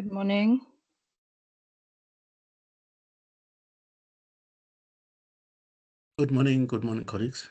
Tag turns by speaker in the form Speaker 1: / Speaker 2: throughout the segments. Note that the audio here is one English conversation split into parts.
Speaker 1: Good morning.
Speaker 2: Good morning, colleagues.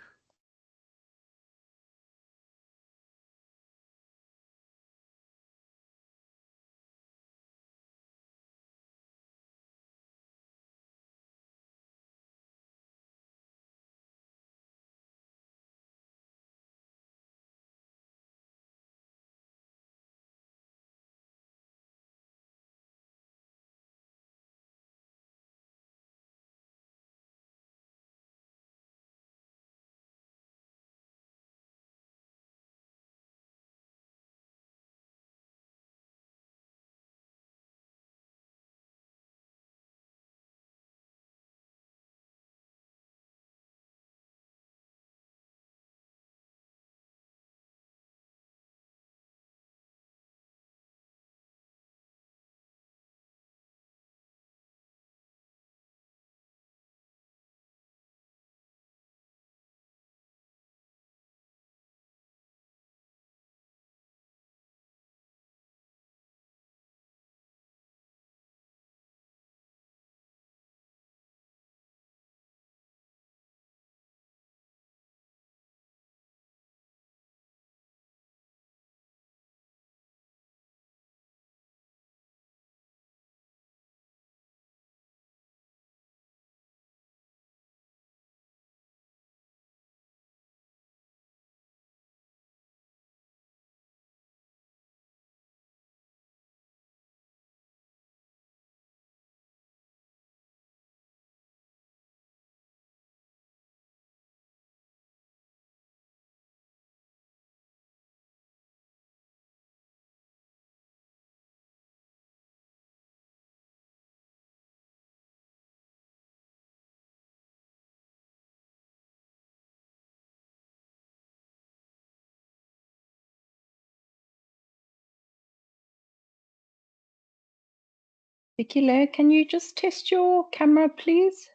Speaker 1: Vikile, can you just test your camera, please?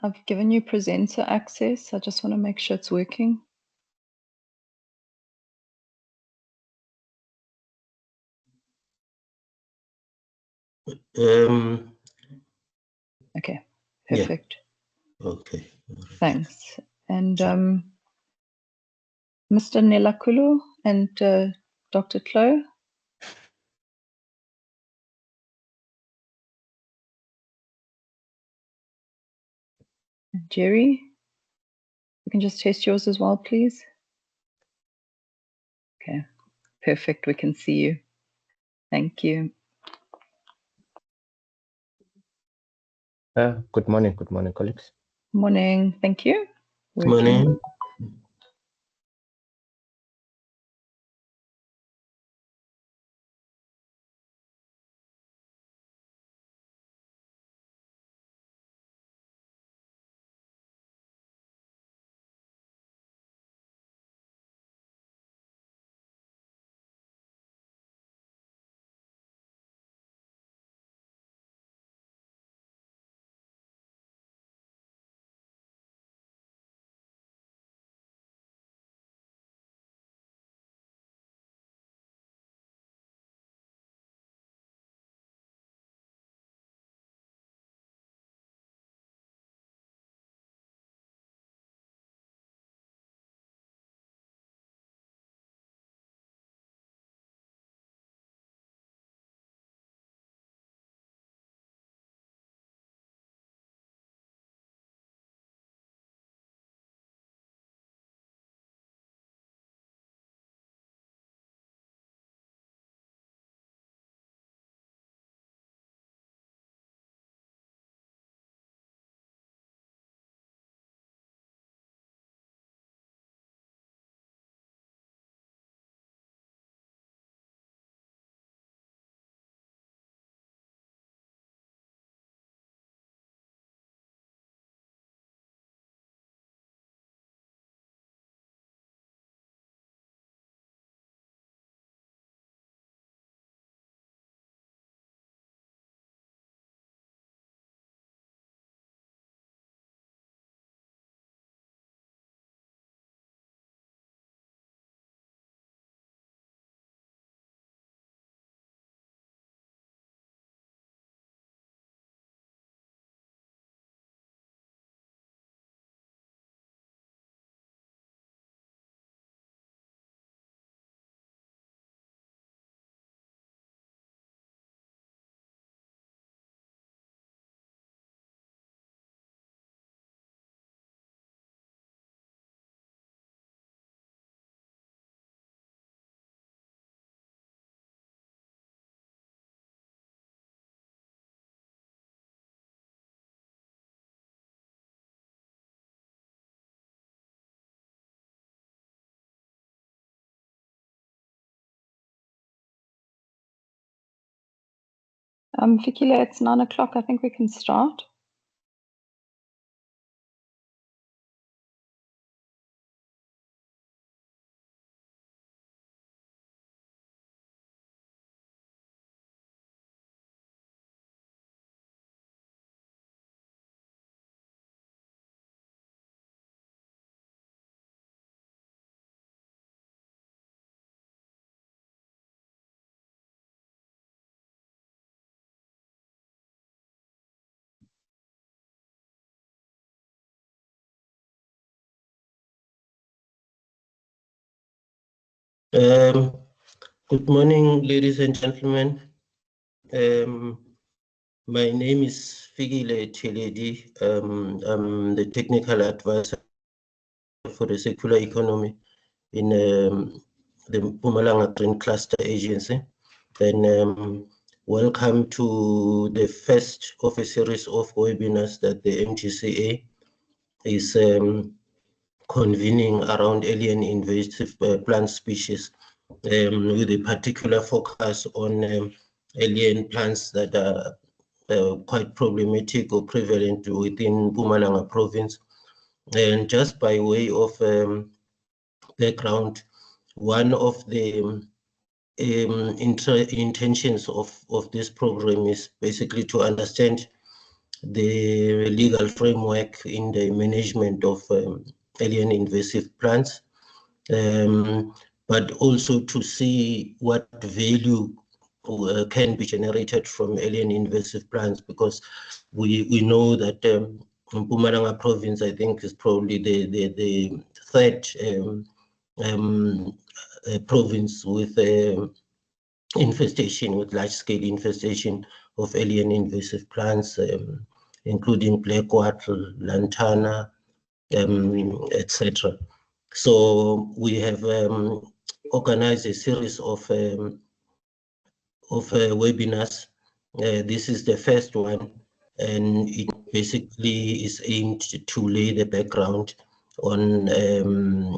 Speaker 1: I've given you presenter access. I just want to make sure it's working. Okay, perfect.
Speaker 2: Yeah. Okay.
Speaker 1: Thanks. And Mr. Nelakulu and Dr. Klo. Jerry, you can just test yours as well, please. Okay, perfect. We can see you. Thank you.
Speaker 3: Good morning, colleagues.
Speaker 1: Morning. Thank you.
Speaker 2: Good morning.
Speaker 1: Fikile, it's 9 o'clock. I think we can start.
Speaker 2: Good morning, ladies and gentlemen. My name is Fikile Cheledi. I'm the technical advisor for the circular economy in the Mpumalanga Green Cluster Agency. And welcome to the first of a series of webinars that the MGCA is convening around alien invasive plant species, with a particular focus on alien plants that are quite problematic or prevalent within Mpumalanga province. And just by way of background, one of the intentions of this program is basically to understand the legal framework in the management of alien invasive plants, but also to see what value can be generated from alien invasive plants, because we know that Mpumalanga province, I think, is probably the third province with infestation, with large-scale infestation of alien invasive plants, including black wattle, lantana, etc. So we have organized a series of webinars. This is the first one, and it basically is aimed to lay the background on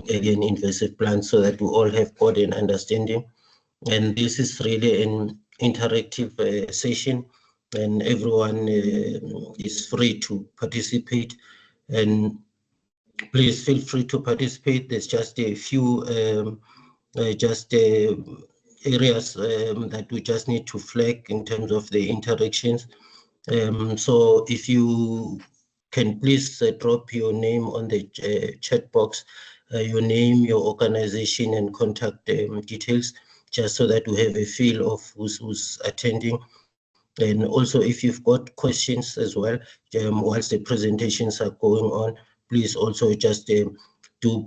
Speaker 2: alien invasive plants so that we all have got an understanding. And this is really an interactive session, and everyone is free to participate. And please feel free to participate. There's just a few areas that we just need to flag in terms of the interactions. So if you can please drop your name on the chat box, your name, your organization, and contact details, just so that we have a feel of who's attending. And also, if you've got questions as well, whilst the presentations are going on, please also just do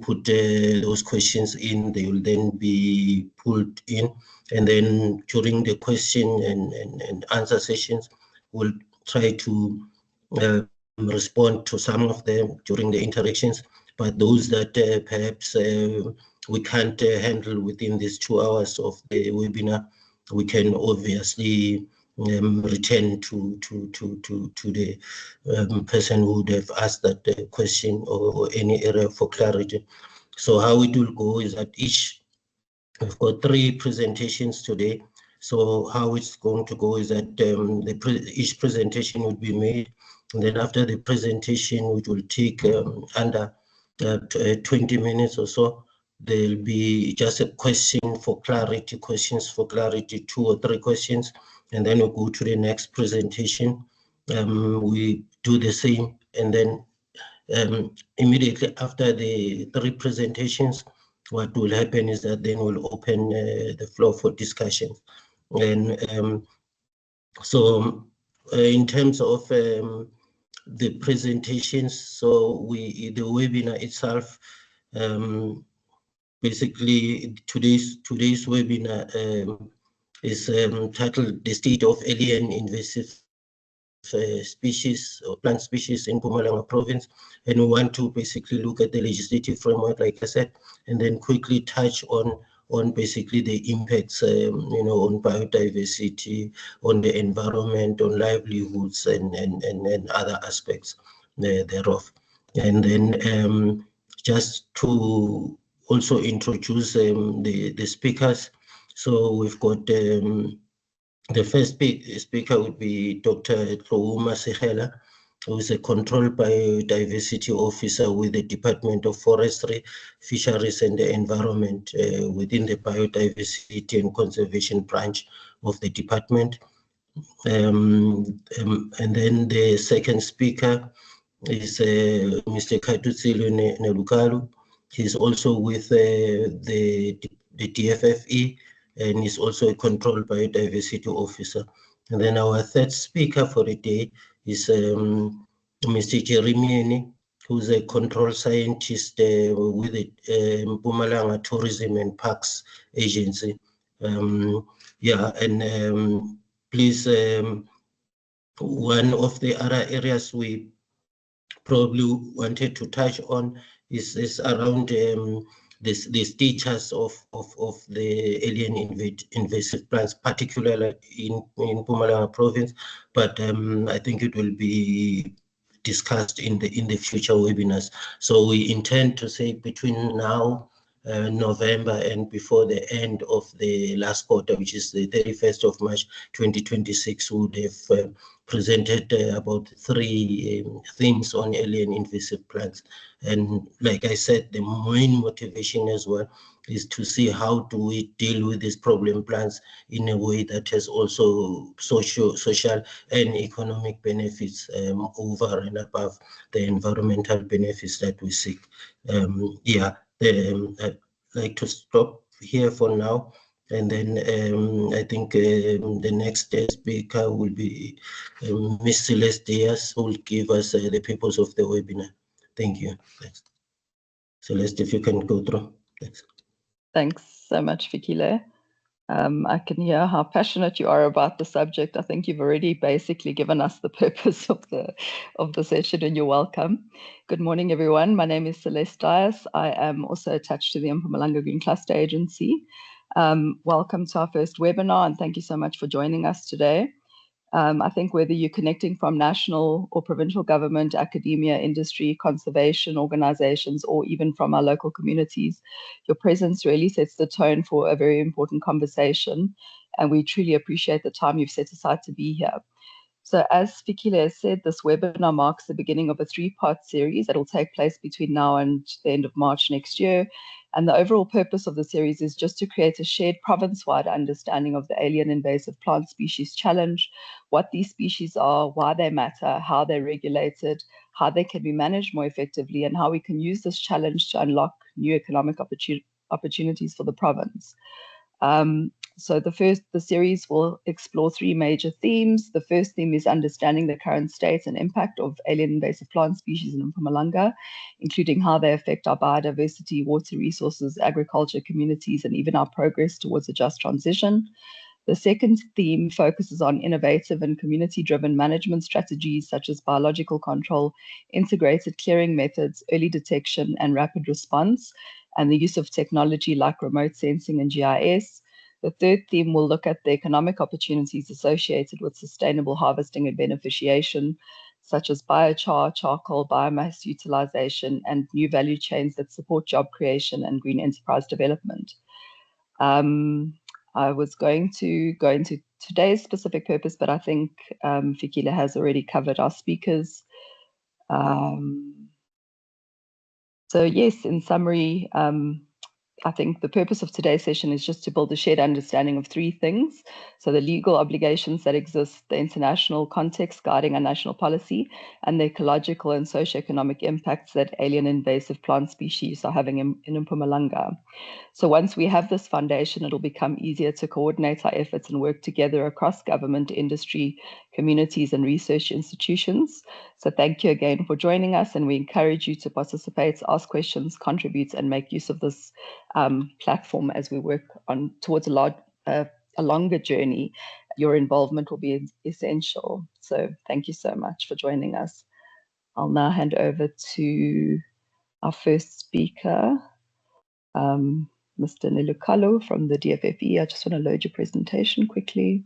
Speaker 2: put those questions in. They will then be pulled in, and then during the question and answer sessions, we'll try to respond to some of them during the interactions, but those that perhaps we can't handle within these 2 hours of the webinar, we can obviously return to the person who would have asked that question or any area for clarity. So how it will go is that we've got 3 presentations today. So how it's going to go is that each presentation will be made, and then after the presentation, which will take under 20 minutes or so, there'll be just a question for clarity, questions for clarity, 2 or 3 questions, and then we'll go to the next presentation. We do the same, and then immediately after the 3 presentations, what will happen is that then we'll open the floor for discussion. And so in terms of the presentations, so the webinar itself, basically today's webinar is titled "The State of Alien Invasive Species or Plant Species in Mpumalanga Province," and we want to basically look at the legislative framework, like I said, and then quickly touch on basically the impacts, on biodiversity, on the environment, on livelihoods, and other aspects thereof. And then just to also introduce the speakers. So we've got The first speaker would be Dr. Tlouma Segela, who is a Control Biodiversity Officer with the Department of Forestry, Fisheries and the Environment within the Biodiversity and Conservation branch of the department. And then the second speaker is Mr. Katutsilo Nelukalu. He's also with the DFFE, and he's also a Control Biodiversity Officer. And then our third speaker for the day is Mr. Jeremiani, who's a Control Scientist with the Mpumalanga Tourism and Parks Agency. Please, one of the other areas we probably wanted to touch on is around the status of the alien invasive plants, particularly in Mpumalanga province. But I think it will be discussed in the future webinars. So we intend to say between now November and before the end of the last quarter, which is the 31st of March 2026, we would have presented about 3 themes on alien invasive plants. And like I said, the main motivation as well is to see how do we deal with these problem plants in a way that has also social and economic benefits over and above the environmental benefits that we seek. I'd like to stop here for now. And then I think the next speaker will be Ms. Celeste Diaz, who will give us the purpose of the webinar. Thank you. Thanks. Celeste, if you can go through. Thanks.
Speaker 1: Thanks so much, Fikile. I can hear how passionate you are about the subject. I think you've already basically given us the purpose of the session, and you're welcome. Good morning, everyone. My name is Celeste Dias. I am also attached to the Mpumalanga Green Cluster Agency. Welcome to our first webinar, and thank you so much for joining us today. I think whether you're connecting from national or provincial government, academia, industry, conservation organizations, or even from our local communities, your presence really sets the tone for a very important conversation. And we truly appreciate the time you've set aside to be here. So as Fikile has said, this webinar marks the beginning of a 3-part series that will take place between now and the end of March next year. And the overall purpose of the series is just to create a shared province-wide understanding of the alien invasive plant species challenge, what these species are, why they matter, how they're regulated, how they can be managed more effectively, and how we can use this challenge to unlock new economic opportunities for the province. So the series will explore 3 major themes. The first theme is understanding the current state and impact of alien invasive plant species in Mpumalanga, including how they affect our biodiversity, water resources, agriculture, communities, and even our progress towards a just transition. The second theme focuses on innovative and community-driven management strategies such as biological control, integrated clearing methods, early detection and rapid response, and the use of technology like remote sensing and GIS. The third theme will look at the economic opportunities associated with sustainable harvesting and beneficiation, such as biochar, charcoal, biomass utilization, and new value chains that support job creation and green enterprise development. I was going to go into today's specific purpose, but I think Fikile has already covered our speakers. So yes, in summary, I think the purpose of today's session is just to build a shared understanding of 3 things. So the legal obligations that exist, the international context guiding our national policy, and the ecological and socioeconomic impacts that alien invasive plant species are having in Mpumalanga. So once we have this foundation, it'll become easier to coordinate our efforts and work together across government, industry, communities, and research institutions. So thank you again for joining us, and we encourage you to participate, ask questions, contribute, and make use of this platform as we work on towards a longer journey. Your involvement will be essential. So thank you so much for joining us. I'll now hand over to our first speaker, Mr. Nilukalo from the DFFE. I just want to load your presentation quickly.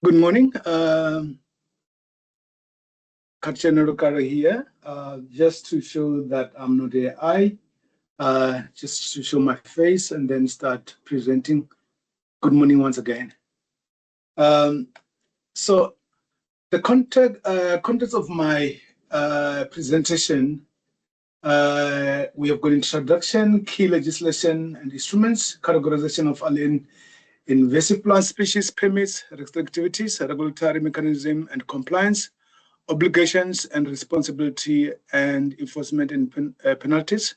Speaker 3: Good morning. Katja Nerukara here, just to show that I'm not AI, just to show my face and then start presenting. Good morning once again. So the context of my presentation, we have got introduction, key legislation and instruments, categorization of alien invasive plant species, permits, restrictivities, regulatory mechanism and compliance, obligations and responsibility and enforcement and penalties.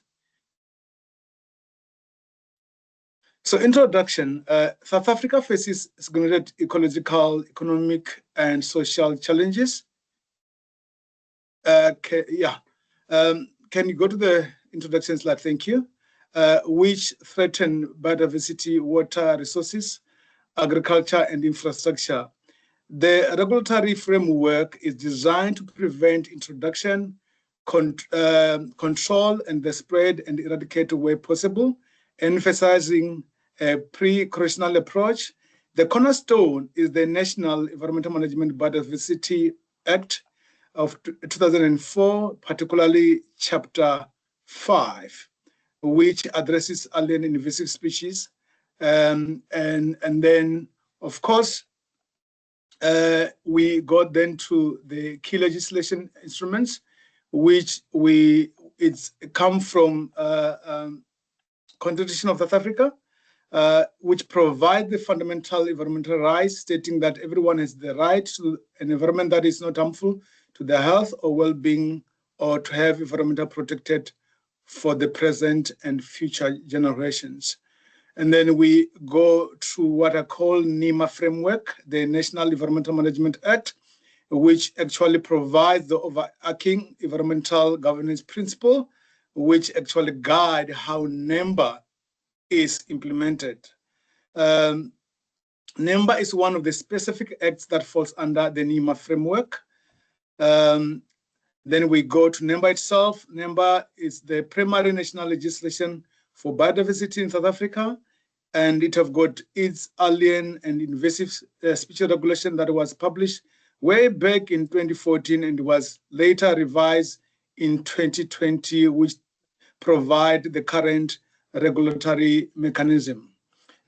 Speaker 3: So introduction, South Africa faces significant ecological, economic and social challenges. Can you go to the introduction slide? Thank you. Which threaten biodiversity, water resources, agriculture and infrastructure. The regulatory framework is designed to prevent introduction, control and the spread and eradicate where possible, emphasizing a precautionary approach. The cornerstone is the National Environmental Management Biodiversity Act of 2004, particularly Chapter 5, which addresses alien invasive species. And then, of course, we got then to the key legislation instruments, which it's come from Constitution of South Africa, which provide the fundamental environmental rights, stating that everyone has the right to an environment that is not harmful to their health or well-being, or to have environmental protected for the present and future generations. And then we go to what I call NEMA framework, the National Environmental Management Act, which actually provides the overarching environmental governance principle, which actually guide how NEMBA is implemented. NEMBA is one of the specific acts that falls under the NEMA framework. Then we go to NEMBA itself. NEMBA is the primary national legislation for biodiversity in South Africa, and it have got its alien and invasive species regulation that was published way back in 2014 and was later revised in 2020, which provide the current regulatory mechanism.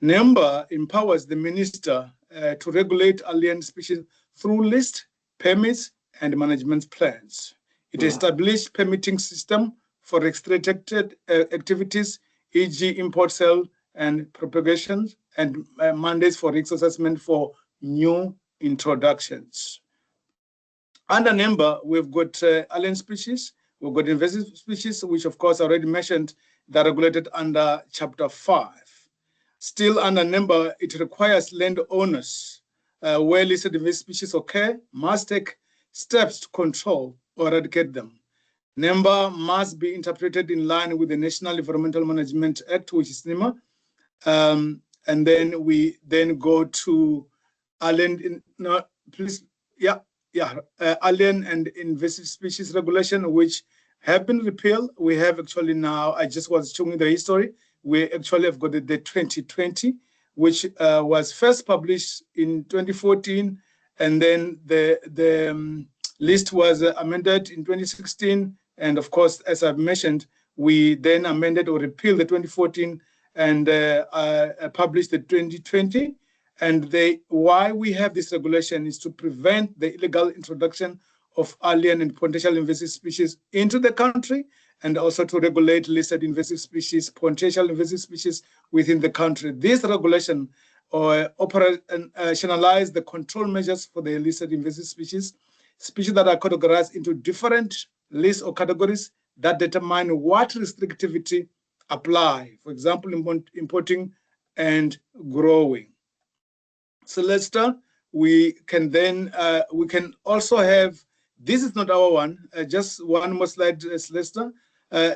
Speaker 3: NEMBA empowers the minister to regulate alien species through list, permits, and management plans. It established permitting system for restricted activities, e.g. import, sale, and propagation, and mandates for risk assessment for new introductions. Under NEMBA, we've got alien species, we've got invasive species, which of course I already mentioned, that are regulated under Chapter 5. Still under NEMBA, it requires landowners where listed invasive species occur, must take steps to control or eradicate them. NEMBA must be interpreted in line with the National Environmental Management Act, which is NEMA. And then we then go to alien, alien and invasive species regulation, which have been repealed. We have actually now, I just was showing the history, we actually have got the 2020, which was first published in 2014, and then the list was amended in 2016. And of course, as I've mentioned, we then amended or repealed the 2014 and published the 2020. And why we have this regulation is to prevent the illegal introduction of alien and potential invasive species into the country, and also to regulate listed invasive species, potential invasive species within the country. This regulation operationalize the control measures for the listed invasive species that are categorized into different lists or categories that determine what restrictivity apply. For example, importing and growing. So let's start. We can then, we can also have, this is not our one, just one more slide, Lester.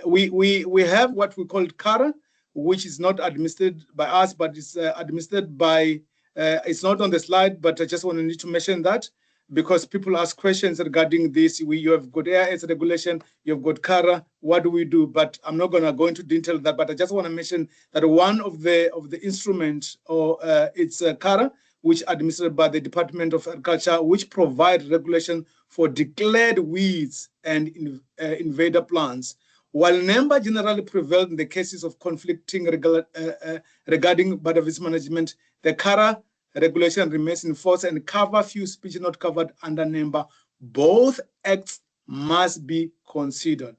Speaker 3: We have what we call CARA, which is not administered by us, but it's administered by, it's not on the slide, but I just wanted to mention that because people ask questions regarding this. You have got AIS regulation, you've got CARA, what do we do? But I'm not gonna go into detail of that, but I just wanna mention that one of the instruments, or it's CARA, which are administered by the Department of Agriculture, which provide regulation for declared weeds and invader plants. While NEMBA generally prevailed in the cases of conflicting regarding biodiversity management, the CARA regulation remains in force and cover few species not covered under NEMBA. Both acts must be considered.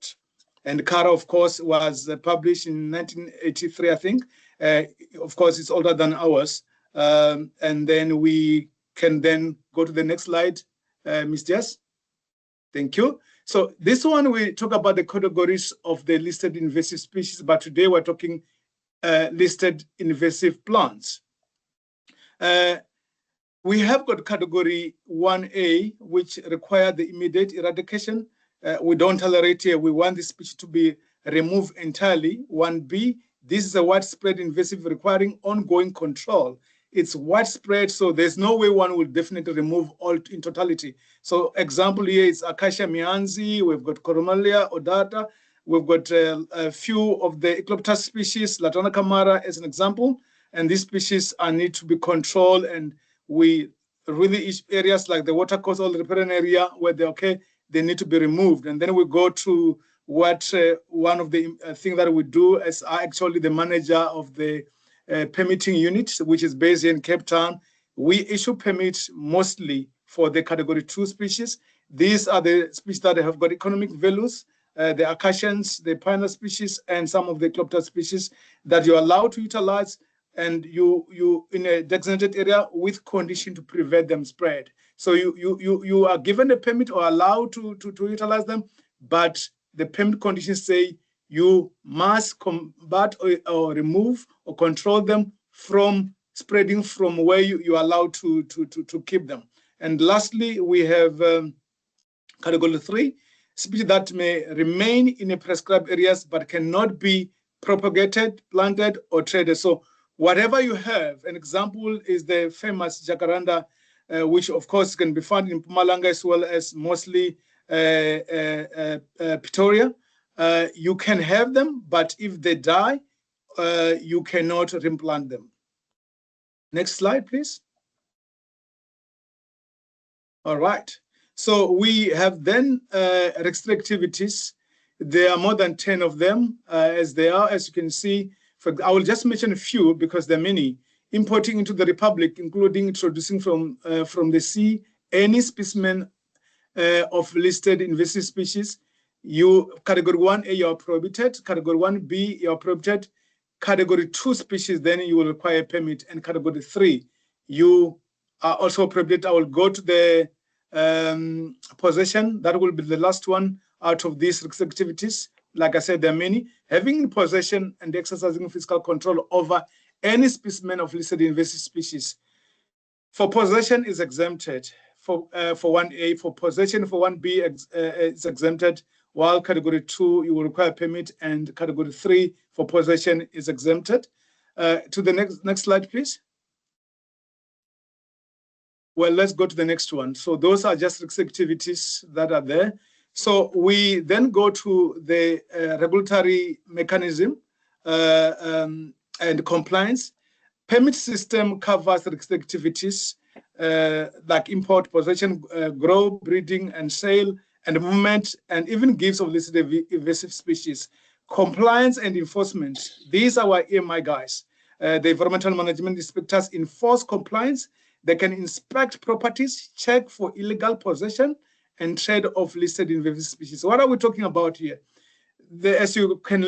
Speaker 3: And CARA, of course, was published in 1983, I think. Of course, it's older than ours. And then we can then go to the next slide, Ms. Jess. Thank you. So this one, we talk about the categories of the listed invasive species, but today we're talking listed invasive plants. We have got category 1A, which require the immediate eradication. We don't tolerate here. We want this species to be removed entirely. 1B, this is a widespread invasive requiring ongoing control. It's widespread, so there's no way one will definitely remove all in totality. So example here is Acacia mianzi, we've got Coromalia odata, we've got a few of the Eclopter species, Latana camara as an example, and these species need to be controlled, and we really areas like the watercourse or the riparian area where they're okay, they need to be removed. And then we go to what one of the things that we do as actually the manager of the permitting unit, which is based in Cape Town. We issue permits mostly for the category 2 species. These are the species that have got economic values, the acacians, the pioneer species, and some of the Eclopter species that you're allowed to utilize, and you in a designated area with condition to prevent them spread. So you are given a permit or allowed to utilize them, but the permit conditions say you must combat or remove or control them from spreading from where you are allowed to keep them. And lastly, we have category 3, species that may remain in a prescribed areas but cannot be propagated, planted, or traded. So whatever you have, an example is the famous jacaranda, which of course can be found in Mpumalanga as well as mostly Pretoria. You can have them, but if they die, you cannot reimplant them. Next slide, please. All right. So we have then restrictivities. There are more than 10 of them, as they are, as you can see. I will just mention a few because there are many. Importing into the Republic, including introducing from the sea any specimen of listed invasive species. Category 1A, you are prohibited. Category 1B, you are prohibited. Category 2 species, then you will require a permit. And category 3, you are also prohibited. I will go to the possession. That will be the last one out of these activities. Like I said, there are many. Having possession and exercising physical control over any specimen of listed invasive species. For possession is exempted. For 1A, for possession for 1B is exempted, while category 2 you will require a permit, and category 3 for possession is exempted. To the next slide, please. Well, let's go to the next one. So those are just activities that are there. So we then go to the regulatory mechanism and compliance. Permit system covers activities like import, possession, grow, breeding, and sale, and movement, and even gifts of listed invasive species. Compliance and enforcement. These are our EMI guys. The environmental management inspectors enforce compliance. They can inspect properties, check for illegal possession, and trade of listed invasive species. What are we talking about here? As you can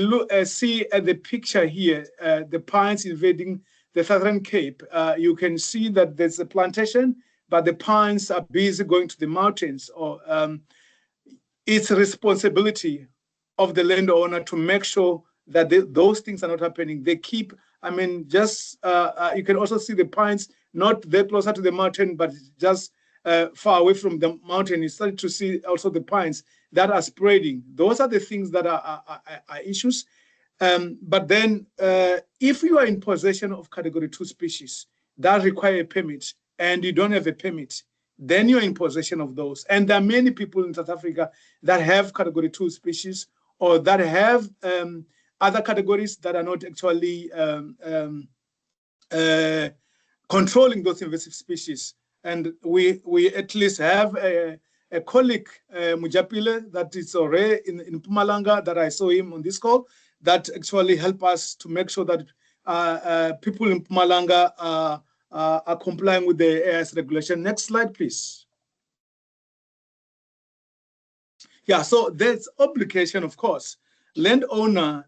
Speaker 3: see at the picture here, the pines invading the Southern Cape, you can see that there's a plantation, but the pines are busy going to the mountains. Or it's a responsibility of the landowner to make sure that those things are not happening. They keep, I mean, just, you can also see the pines not that closer to the mountain, but just far away from the mountain. You start to see also the pines that are spreading. Those are the things that are issues. But then if you are in possession of category 2 species that require a permit and you don't have a permit, then you're in possession of those. And there are many people in South Africa that have category 2 species or that have other categories that are not actually controlling those invasive species. And we at least have a colleague, Mujapile, that is already in Mpumalanga, that I saw him on this call, that actually help us to make sure that people in Mpumalanga are complying with the AIS regulation. Next slide, please. Yeah, so there's obligation, of course. Landowner,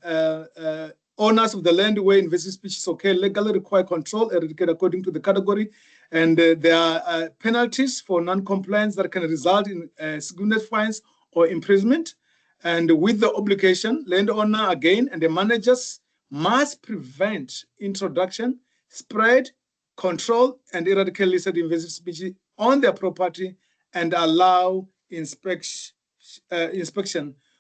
Speaker 3: owners of the land where invasive species occur legally require control, eradicate according to the category, and there are penalties for non-compliance that can result in significant fines or imprisonment. And with the obligation, landowner again and the managers must prevent introduction, spread, control, and eradicate listed invasive species on their property and allow inspection.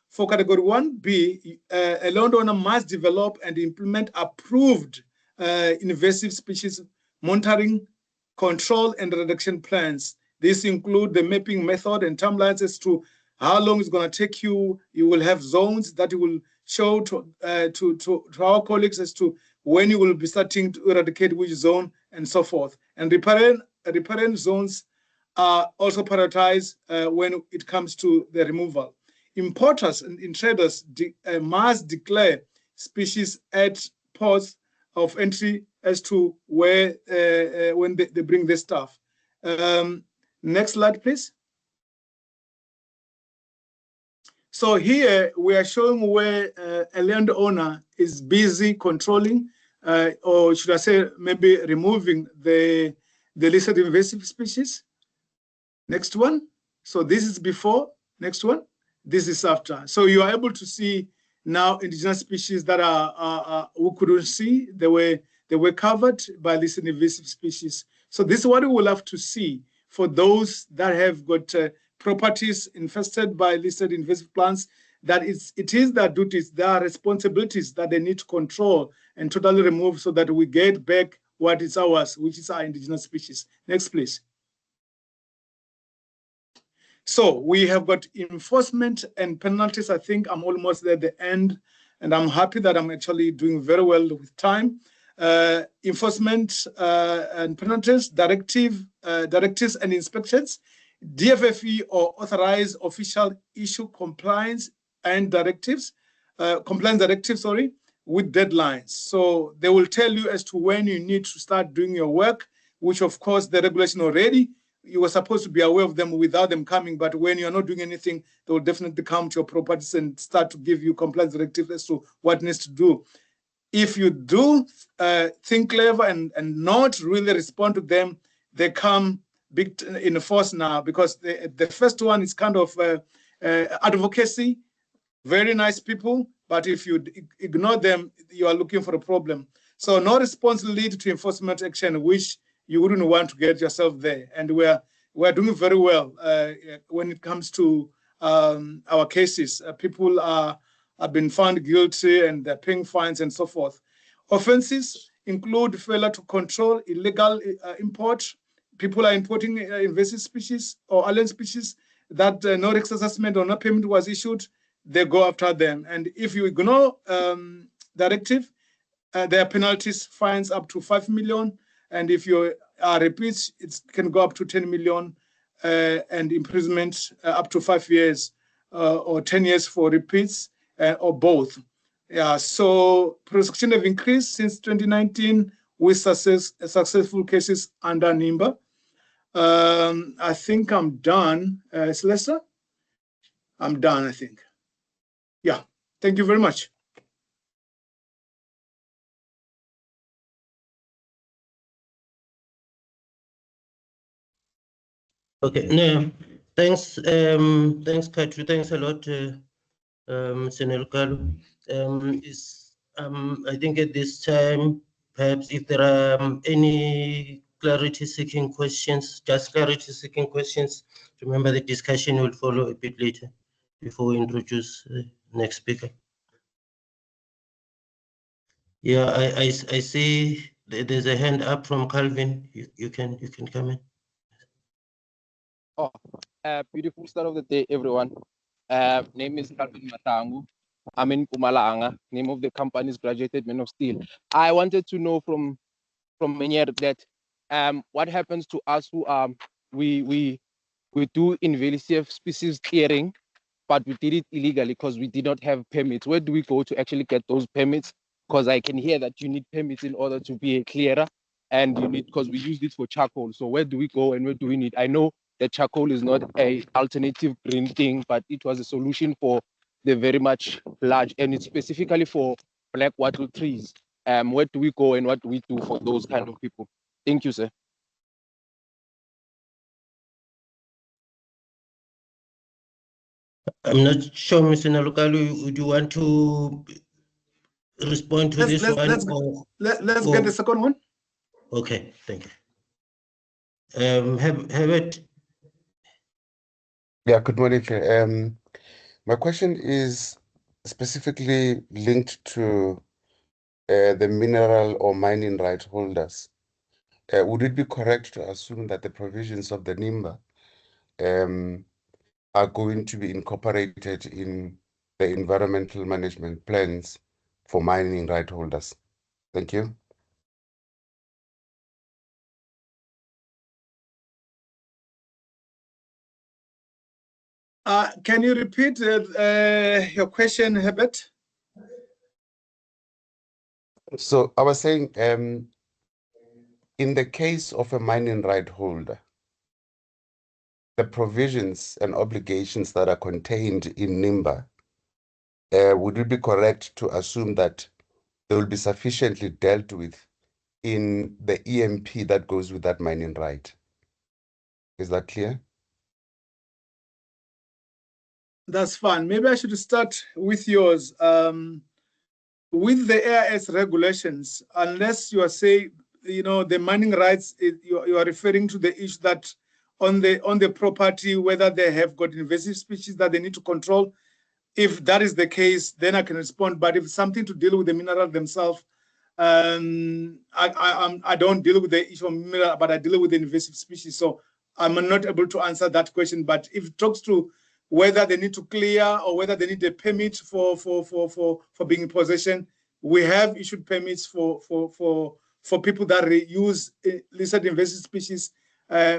Speaker 3: For category 1B, a landowner must develop and implement approved invasive species monitoring, control, and reduction plans. These include the mapping method and timelines as to how long it's going to take you. You will have zones that you will show to our colleagues as to when you will be starting to eradicate which zone and so forth. And riparian zones are also prioritized when it comes to the removal. Importers and traders must declare species at ports of entry as to where when they bring their stuff. Next slide, please. So here we are showing where a landowner is busy controlling, or should I say, maybe removing the listed invasive species. Next one. So this is before. Next one. This is after. So you are able to see now indigenous species that we couldn't see. They were covered by listed invasive species. So this is what we will have to see for those that have got properties infested by listed invasive plants, that it is their duties, their responsibilities that they need to control and totally remove so that we get back what is ours, which is our indigenous species. Next, please. So we have got enforcement and penalties. I think I'm almost at the end, and I'm happy that I'm actually doing very well with time. Enforcement and penalties, directives and inspections. DFFE or authorized official issue compliance directives, with deadlines. So they will tell you as to when you need to start doing your work, which of course the regulation already, you were supposed to be aware of them without them coming, but when you're not doing anything, they will definitely come to your properties and start to give you compliance directives as to what needs to do. If you do think clever and not really respond to them, they come big in force now, because the first one is kind of advocacy, very nice people, but if you ignore them, you are looking for a problem. So no response lead to enforcement action, which you wouldn't want to get yourself there. And we're doing very well when it comes to our cases. People have been found guilty and they're paying fines and so forth. Offenses include failure to control illegal import. People are importing invasive species or alien species that no risk assessment or no payment was issued. They go after them. And if you ignore directive, there are penalties, fines up to 5 million. And if you repeats, it can go up to 10 million and imprisonment up to 5 years or 10 years for repeats or both. Yeah, so prosecution have increased since 2019 with successful cases under NIMBA. I think I'm done. Celeste? I'm done, I think. Yeah, thank you very much.
Speaker 2: Okay, no, thanks, Katri, thanks a lot, Senel Kalu. I think at this time, perhaps if there are any clarity-seeking questions, just clarity-seeking questions, remember the discussion will follow a bit later before we introduce the next speaker. Yeah, I see there's a hand up from Calvin. You can come in.
Speaker 4: Oh, beautiful start of the day, everyone. Name is Calvin Matangu. I'm in Mpumalanga. Name of the company is Graduated Men of Steel. I wanted to know from Meneer that what happens to us who we do invasive species clearing, but we did it illegally because we did not have permits? Where do we go to actually get those permits? Because I can hear that you need permits in order to be a clearer, and you need, because we use it for charcoal. So where do we go and where do we need? I know that charcoal is not a alternative green thing, but it was a solution for the very much large, and it's specifically for black wattle trees. Where do we go and what do we do for those kind of people? Thank you, sir.
Speaker 2: I'm not sure, Mr. Nalukalu, would you want to respond to this one?
Speaker 3: Let's get the second one.
Speaker 2: Okay, thank you. Herbert.
Speaker 5: Yeah, good morning, Chair. My question is specifically linked to the mineral or mining right holders. Would it be correct to assume that the provisions of the NIMBA are going to be incorporated in the environmental management plans for mining right holders? Thank you.
Speaker 3: Can you repeat your question, Herbert?
Speaker 5: So I was saying, in the case of a mining right holder, the provisions and obligations that are contained in NIMBA, would it be correct to assume that they will be sufficiently dealt with in the EMP that goes with that mining right? Is that clear?
Speaker 3: That's fine. Maybe I should start with yours. With the AIS regulations, unless you are saying, the mining rights, you are referring to the issue that on the property, whether they have got invasive species that they need to control. If that is the case, then I can respond. But if it's something to deal with the mineral themselves, I don't deal with the issue of mineral, but I deal with the invasive species. So I'm not able to answer that question. But if it talks to whether they need to clear or whether they need a permit for being in possession, we have issued permits for people that use listed invasive species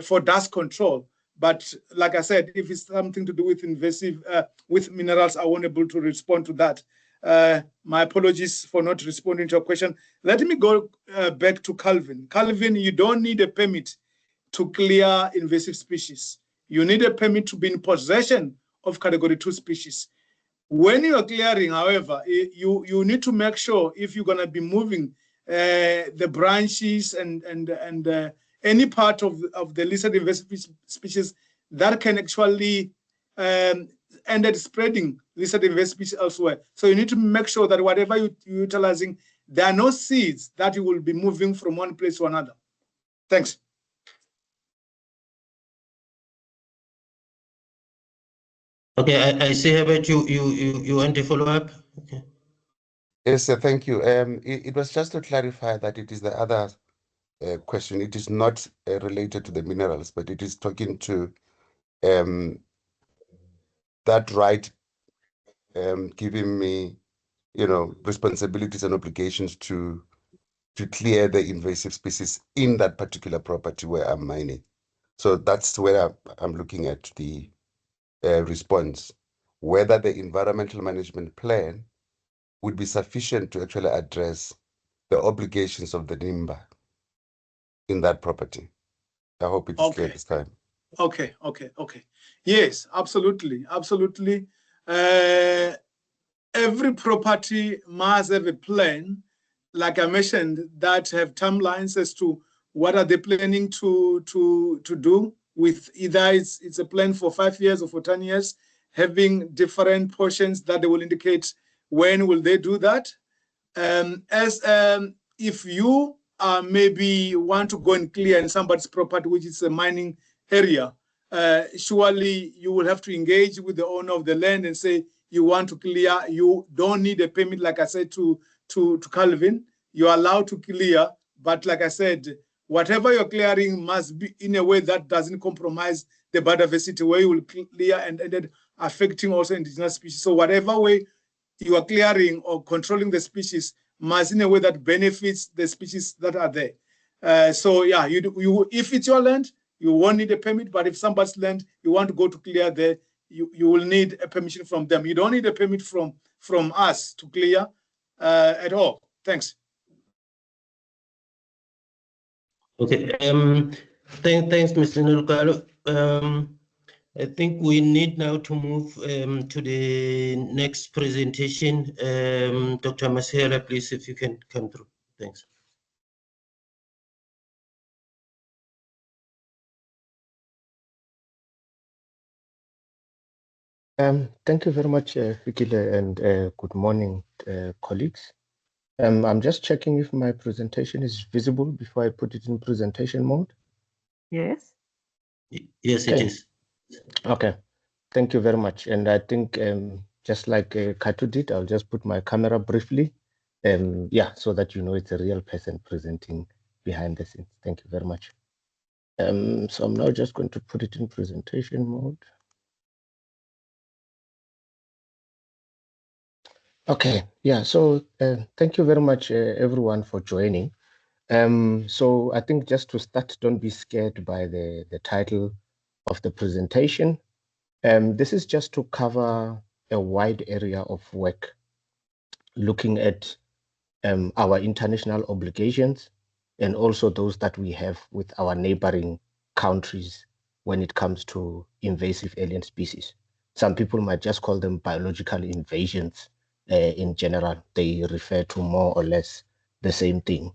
Speaker 3: for dust control. But like I said, if it's something to do with invasive, with minerals, I won't able to respond to that. My apologies for not responding to your question. Let me go back to Calvin. Calvin, you don't need a permit to clear invasive species. You need a permit to be in possession of Category 2 species. When you are clearing, however, you need to make sure if you're going to be moving the branches and any part of the listed invasive species that can actually end at spreading listed invasive species elsewhere. So you need to make sure that whatever you're utilizing, there are no seeds that you will be moving from one place to another. Thanks.
Speaker 2: Okay, I see, Herbert, you want to follow up? Okay.
Speaker 5: Yes, sir, thank you. It was just to clarify that it is the other question. It is not related to the minerals, but it is talking to that right giving me, responsibilities and obligations to clear the invasive species in that particular property where I'm mining. So that's where I'm looking at the response, whether the environmental management plan would be sufficient to actually address the obligations of the NIMBA in that property. I hope it's clear this time.
Speaker 3: Okay. Yes, absolutely. Every property must have a plan, like I mentioned, that have timelines as to what are they planning to do with either it's a plan for 5 years or for 10 years, having different portions that they will indicate when will they do that. If you maybe want to go and clear in somebody's property, which is a mining area, surely you will have to engage with the owner of the land and say, you want to clear, you don't need a permit, like I said to Calvin, you're allowed to clear, but like I said, whatever you're clearing must be in a way that doesn't compromise the biodiversity, where you will clear and affecting also indigenous species. So whatever way you are clearing or controlling the species must in a way that benefits the species that are there. So yeah, if it's your land, you won't need a permit, but if somebody's land, you want to go to clear there, you will need a permission from them. You don't need a permit from us to clear at all. Thanks.
Speaker 2: Okay. Thanks, Mr. Nulukalo. I think we need now to move to the next presentation. Dr. Masera, please, if you can come through. Thanks.
Speaker 6: Thank you very much, Fikile, and good morning, colleagues. I'm just checking if my presentation is visible before I put it in presentation mode.
Speaker 1: Yes.
Speaker 2: Yes,
Speaker 6: Okay.
Speaker 2: it is.
Speaker 6: Okay, thank you very much. And I think just like Katu did, I'll just put my camera briefly, yeah, so that you know it's a real person presenting behind the scenes. Thank you very much. So I'm now just going to put it in presentation mode. Okay, yeah, so thank you very much, everyone, for joining. So I think just to start, don't be scared by the title of the presentation. This is just to cover a wide area of work, looking at our international obligations and also those that we have with our neighboring countries when it comes to invasive alien species. Some people might just call them biological invasions in general. They refer to more or less the same thing.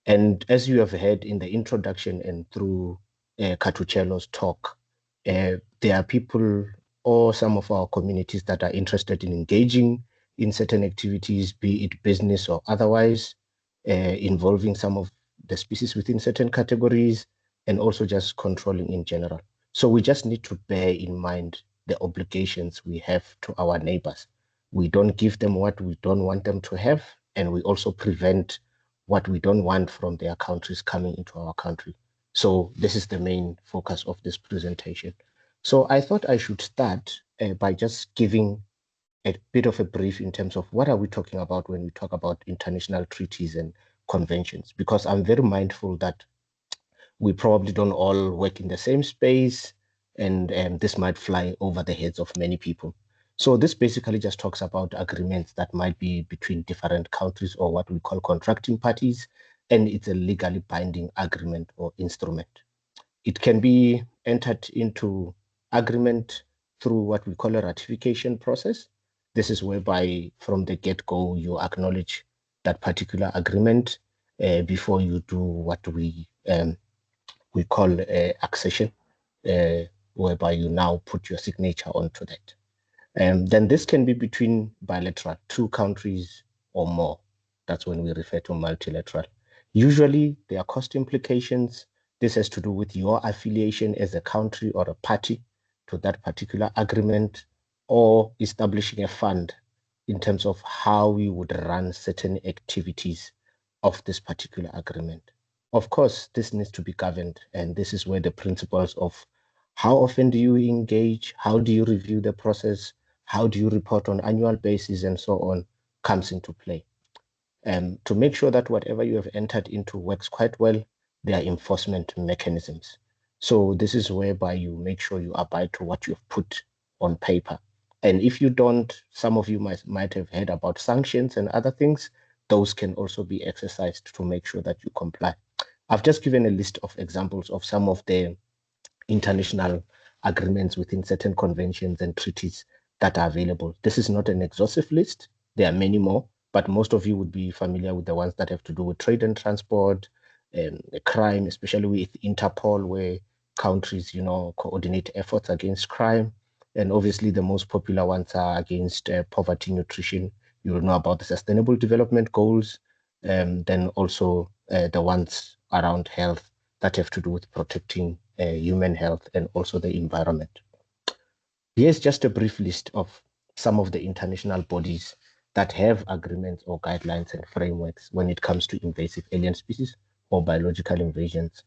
Speaker 6: And as you have heard in the introduction and through Katuchelo's talk, there are people or some of our communities that are interested in engaging in certain activities, be it business or otherwise, involving some of the species within certain categories, and also just controlling in general. So we just need to bear in mind the obligations we have to our neighbors. We don't give them what we don't want them to have, and we also prevent what we don't want from their countries coming into our country. So this is the main focus of this presentation. So I thought I should start by just giving a bit of a brief in terms of what are we talking about when we talk about international treaties and conventions, because I'm very mindful that we probably don't all work in the same space, and this might fly over the heads of many people. So this basically just talks about agreements that might be between different countries or what we call contracting parties, and it's a legally binding agreement or instrument. It can be entered into agreement through what we call a ratification process. This is whereby from the get-go you acknowledge that particular agreement before you do what we call accession, whereby you now put your signature onto that. Then this can be between bilateral, two countries or more. That's when we refer to multilateral. Usually there are cost implications. This has to do with your affiliation as a country or a party to that particular agreement, or establishing a fund in terms of how we would run certain activities of this particular agreement. Of course, this needs to be governed, and this is where the principles of how often do you engage, how do you review the process, how do you report on annual basis, and so on, comes into play. To make sure that whatever you have entered into works quite well, there are enforcement mechanisms. So this is whereby you make sure you abide to what you've put on paper. And if you don't, some of you might have heard about sanctions and other things. Those can also be exercised to make sure that you comply. I've just given a list of examples of some of the international agreements within certain conventions and treaties that are available. This is not an exhaustive list. There are many more, but most of you would be familiar with the ones that have to do with trade and transport, crime, especially with Interpol, where countries, coordinate efforts against crime. And obviously the most popular ones are against poverty, nutrition. You will know about the Sustainable Development Goals, then also the ones around health that have to do with protecting human health and also the environment. Here's just a brief list of some of the international bodies that have agreements or guidelines and frameworks when it comes to invasive alien species or biological invasions.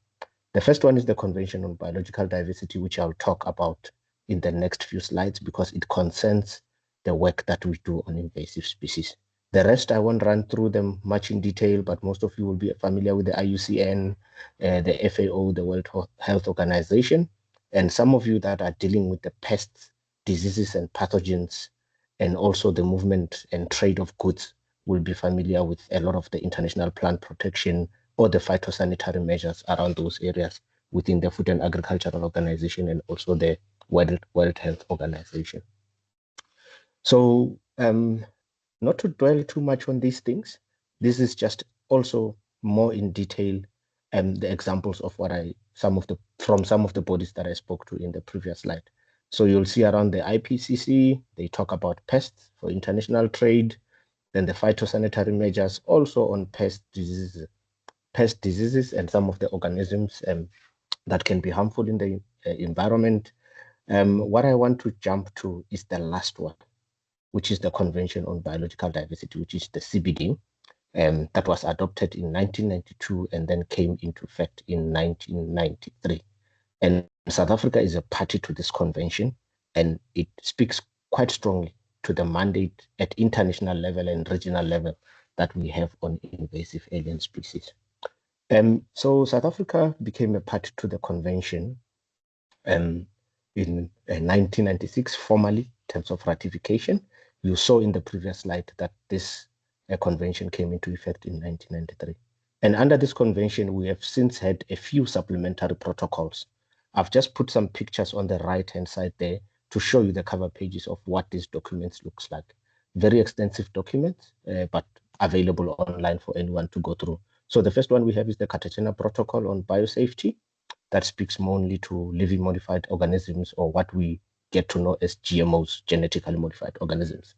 Speaker 6: The first one is the Convention on Biological Diversity, which I'll talk about in the next few slides because it concerns the work that we do on invasive species. The rest, I won't run through them much in detail, but most of you will be familiar with the IUCN, the FAO, the World Health Organization, and some of you that are dealing with the pests, diseases, and pathogens, and also the movement and trade of goods will be familiar with a lot of the international plant protection or the phytosanitary measures around those areas within the Food and Agricultural Organization and also the World Health Organization. So not to dwell too much on these things, this is just also more in detail the examples of what some of the bodies that I spoke to in the previous slide. So you'll see around the IPCC, they talk about pests for international trade, then the phytosanitary measures also on pest diseases and some of the organisms that can be harmful in the environment. What I want to jump to is the last one, which is the Convention on Biological Diversity, which is the CBD, that was adopted in 1992 and then came into effect in 1993. And South Africa is a party to this convention, and it speaks quite strongly to the mandate at international level and regional level that we have on invasive alien species. So South Africa became a party to the convention in 1996 formally in terms of ratification. You saw in the previous slide that this convention came into effect in 1993. And under this convention, we have since had a few supplementary protocols. I've just put some pictures on the right-hand side there to show you the cover pages of what these documents looks like. Very extensive documents, but available online for anyone to go through. So the first one we have is the Cartagena Protocol on Biosafety that speaks mainly to living modified organisms, or what we get to know as GMOs, genetically modified organisms.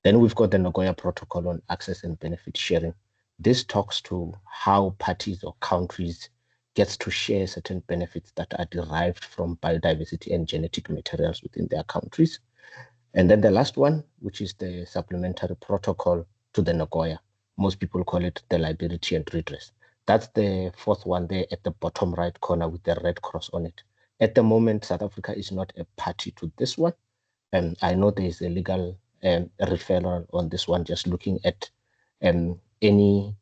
Speaker 6: Then we've got the Nagoya Protocol on Access and Benefit Sharing. This talks to how parties or countries gets to share certain benefits that are derived from biodiversity and genetic materials within their countries. And then the last one, which is the Supplementary Protocol to the Nagoya. Most people call it the Liability and Redress. That's the fourth one there at the bottom right corner with the red cross on it. At the moment, South Africa is not a party to this one. And I know there is a legal referral on this one, just looking at any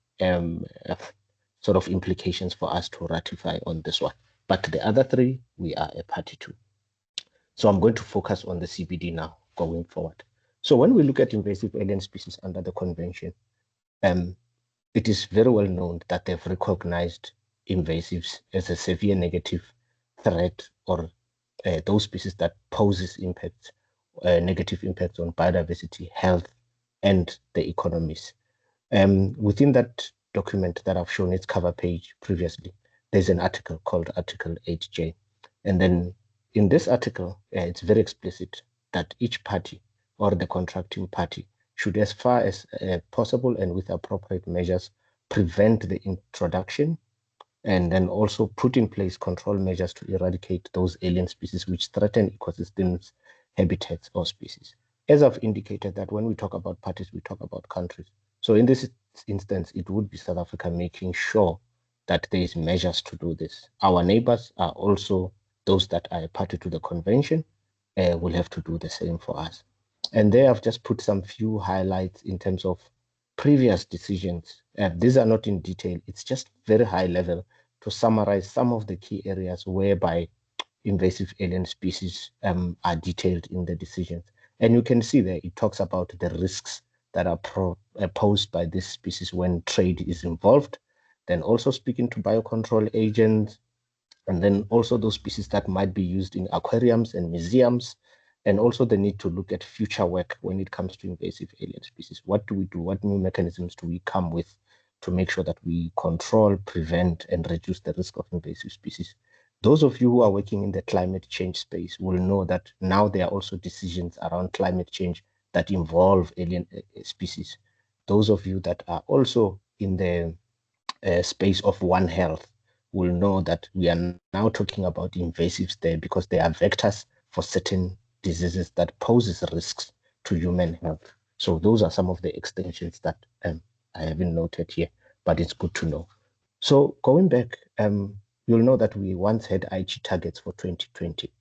Speaker 6: sort of implications for us to ratify on this one. But the other three, we are a party to. So I'm going to focus on the CBD now going forward. So when we look at invasive alien species under the convention, it is very well known that they've recognized invasives as a severe negative threat, or those species that poses impacts, negative impacts on biodiversity, health, and the economies. Within that document that I've shown its cover page previously, there's an article called Article 8J. And then in this article, it's very explicit that each party or the contracting party should, as far as possible and with appropriate measures, prevent the introduction and then also put in place control measures to eradicate those alien species which threaten ecosystems, habitats, or species. As I've indicated, that when we talk about parties, we talk about countries. So in this instance, it would be South Africa making sure that there is measures to do this. Our neighbors are also those that are a party to the convention, will have to do the same for us. And there I've just put some few highlights in terms of previous decisions. These are not in detail. It's just very high level to summarize some of the key areas whereby invasive alien species are detailed in the decisions. And you can see there, it talks about the risks that are posed by this species when trade is involved. Then also speaking to biocontrol agents, and then also those species that might be used in aquariums and museums, and also the need to look at future work when it comes to invasive alien species. What do we do? What new mechanisms do we come with to make sure that we control, prevent, and reduce the risk of invasive species? Those of you who are working in the climate change space will know that now there are also decisions around climate change that involve alien species. Those of you that are also in the space of One Health will know that we are now talking about invasives there because they are vectors for certain diseases that poses risks to human health. So those are some of the extensions that I haven't noted here, but it's good to know. So going back, you'll know that we once had IG targets for 2020,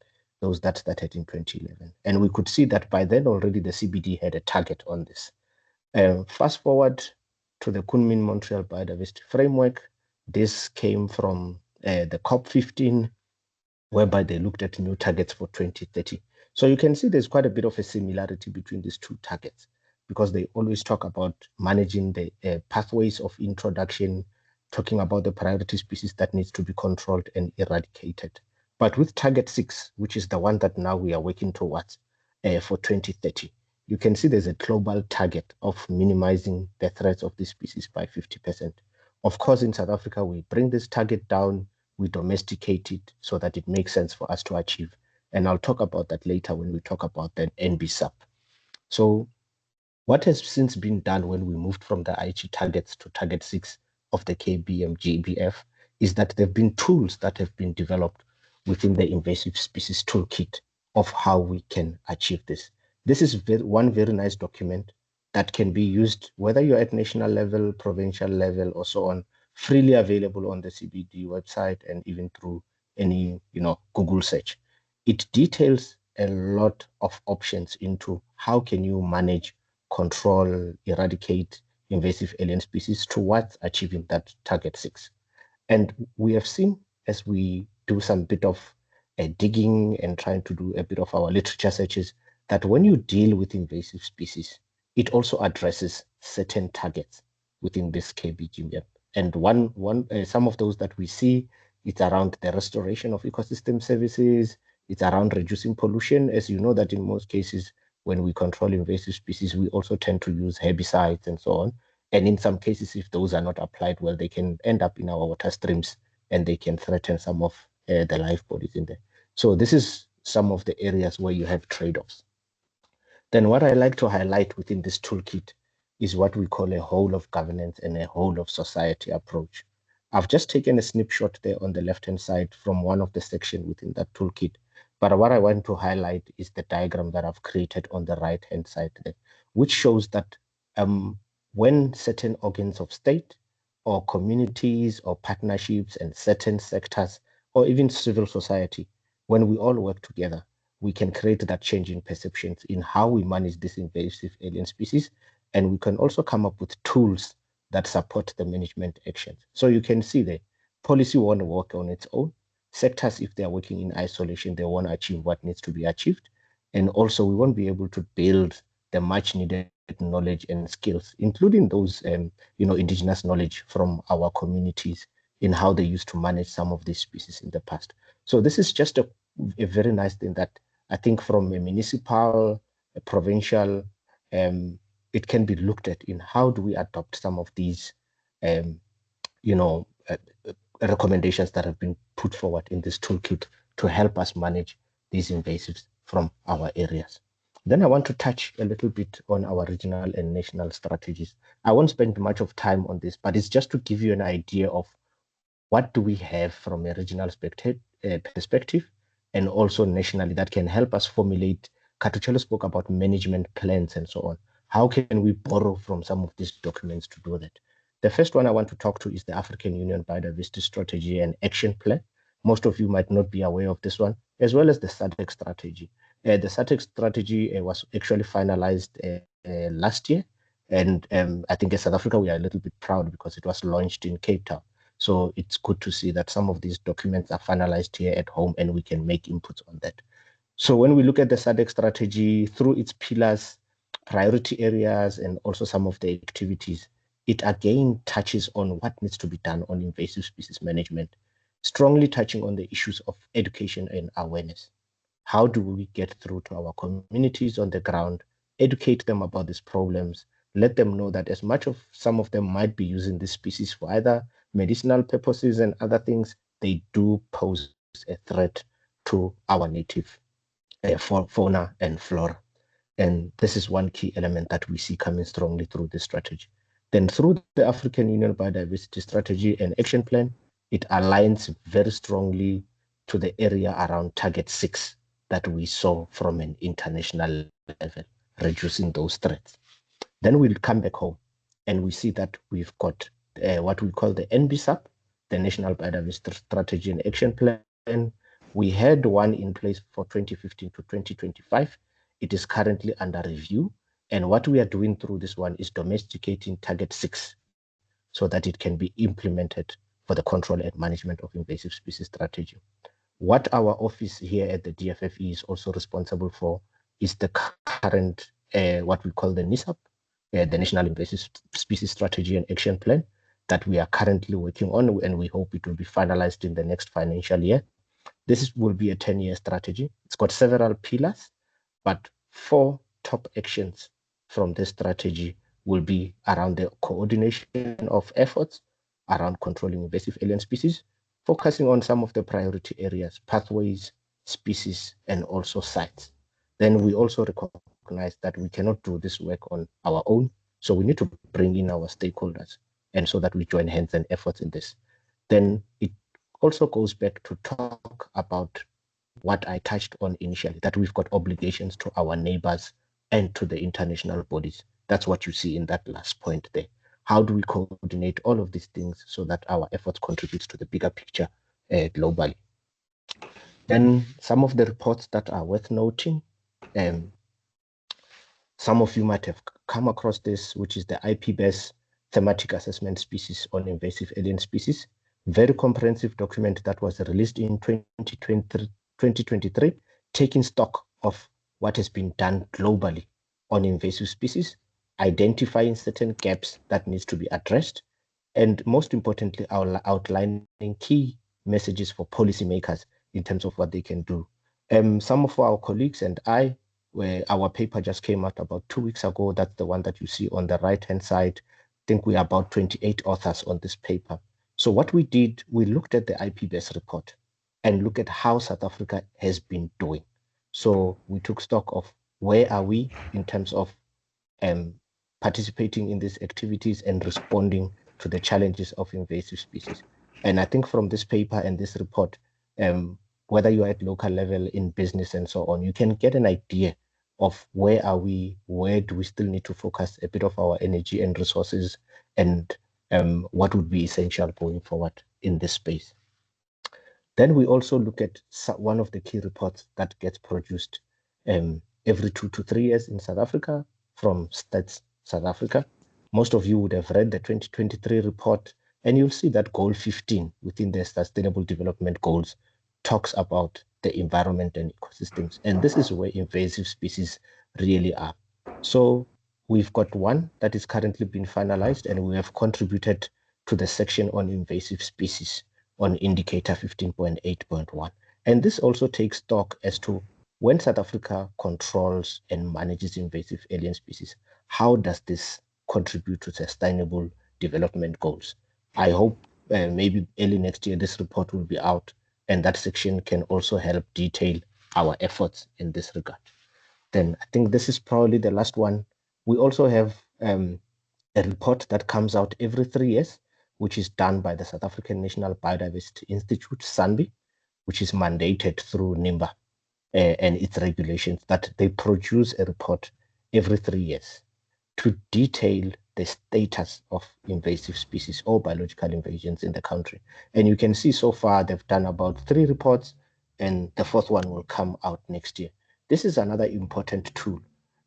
Speaker 6: those that started in 2011. And we could see that by then already the CBD had a target on this. Fast forward to the Kunming-Montreal Biodiversity Framework. This came from the COP15, whereby they looked at new targets for 2030. So you can see there's quite a bit of a similarity between these two targets, because they always talk about managing the pathways of introduction, talking about the priority species that needs to be controlled and eradicated. But with target 6, which is the one that now we are working towards for 2030, you can see there's a global target of minimizing the threats of these species by 50%. Of course, in South Africa, we bring this target down, we domesticate it so that it makes sense for us to achieve. And I'll talk about that later when we talk about the NBSUP. So what has since been done when we moved from the IG targets to target 6 of the KBMGBF is that there have been tools that have been developed within the invasive species toolkit of how we can achieve this. This is one very nice document that can be used whether you're at national level, provincial level, or so on, freely available on the CBD website and even through any Google search. It details a lot of options into how can you manage, control, eradicate invasive alien species towards achieving that target 6. And we have seen, as we do some bit of digging and trying to do a bit of our literature searches, that when you deal with invasive species, it also addresses certain targets within this KBGMF. And some of those that we see, it's around the restoration of ecosystem services, it's around reducing pollution. As you know that in most cases, when we control invasive species, we also tend to use herbicides and so on. And in some cases, if those are not applied well, they can end up in our water streams and they can threaten some of the life bodies in there. So this is some of the areas where you have trade-offs. Then what I like to highlight within this toolkit is what we call a whole of governance and a whole of society approach. I've just taken a snapshot there on the left-hand side from one of the sections within that toolkit. But what I want to highlight is the diagram that I've created on the right-hand side there, which shows that when certain organs of state or communities or partnerships and certain sectors or even civil society, when we all work together, we can create that change in perceptions in how we manage this invasive alien species. And we can also come up with tools that support the management actions. So you can see the policy won't work on its own. Sectors, if they're working in isolation, they won't achieve what needs to be achieved. And also we won't be able to build the much needed knowledge and skills, including those indigenous knowledge from our communities in how they used to manage some of these species in the past. So this is just a very nice thing that I think from a municipal, a provincial, it can be looked at in how do we adopt some of these recommendations that have been put forward in this toolkit to help us manage these invasives from our areas. Then I want to touch a little bit on our regional and national strategies. I won't spend much of time on this, but it's just to give you an idea of what do we have from a regional perspective and also nationally that can help us formulate. Katuchelo spoke about management plans and so on. How can we borrow from some of these documents to do that? The first one I want to talk to is the African Union Biodiversity Strategy and Action Plan. Most of you might not be aware of this one, as well as the SADC strategy. The SADC strategy was actually finalized last year. And I think in South Africa, we are a little bit proud because it was launched in Cape Town. So it's good to see that some of these documents are finalized here at home and we can make inputs on that. So when we look at the SADC strategy through its pillars, priority areas, and also some of the activities, it again touches on what needs to be done on invasive species management, strongly touching on the issues of education and awareness. How do we get through to our communities on the ground, educate them about these problems, let them know that as much of some of them might be using this species for either medicinal purposes and other things, they do pose a threat to our native fauna and flora. And this is one key element that we see coming strongly through this strategy. Then through the African Union Biodiversity Strategy and Action Plan, it aligns very strongly to the area around Target 6 that we saw from an international level, reducing those threats. Then we'll come back home and we see that we've got what we call the NBSUP, the National Biodiversity Strategy and Action Plan. We had one in place for 2015 to 2025. It is currently under review. And what we are doing through this one is domesticating target 6 so that it can be implemented for the control and management of invasive species strategy. What our office here at the DFFE is also responsible for is the current, what we call the NISAP, the National Invasive Species Strategy and Action Plan, that we are currently working on, and we hope it will be finalized in the next financial year. This will be a 10-year strategy. It's got several pillars, but 4 top actions from this strategy will be around the coordination of efforts around controlling invasive alien species, focusing on some of the priority areas, pathways, species, and also sites. Then we also recognize that we cannot do this work on our own, so we need to bring in our stakeholders, and so that we join hands and efforts in this. Then it also goes back to talk about what I touched on initially, that we've got obligations to our neighbors and to the international bodies. That's what you see in that last point there. How do we coordinate all of these things so that our efforts contribute to the bigger picture globally? Then some of the reports that are worth noting, some of you might have come across this, which is the IPBES Thematic Assessment Species on Invasive Alien Species. Very comprehensive document that was released in 2023, taking stock of what has been done globally on invasive species, identifying certain gaps that needs to be addressed, and most importantly, outlining key messages for policymakers in terms of what they can do. Some of our colleagues and I, where our paper just came out about 2 weeks ago, that's the one that you see on the right-hand side. I think we are about 28 authors on this paper. So what we did, we looked at the IPBES report and looked at how South Africa has been doing. So we took stock of where are we in terms of participating in these activities and responding to the challenges of invasive species. And I think from this paper and this report, whether you're at local level, in business and so on, you can get an idea of where are we, where do we still need to focus a bit of our energy and resources, and what would be essential going forward in this space. Then we also look at one of the key reports that gets produced every 2 to 3 years in South Africa from Stats South Africa. Most of you would have read the 2023 report, and you'll see that goal 15 within the Sustainable Development Goals talks about the environment and ecosystems. And this is where invasive species really are. So we've got one that is currently being finalized, and we have contributed to the section on invasive species on indicator 15.8.1. And this also takes stock as to when South Africa controls and manages invasive alien species, how does this contribute to sustainable development goals? I hope maybe early next year this report will be out, and that section can also help detail our efforts in this regard. Then I think this is probably the last one. We also have a report that comes out every 3 years, which is done by the South African National Biodiversity Institute, SANBI, which is mandated through NIMBA and its regulations, that they produce a report every 3 years to detail the status of invasive species or biological invasions in the country. And you can see so far they've done about 3 reports, and the 4th one will come out next year. This is another important tool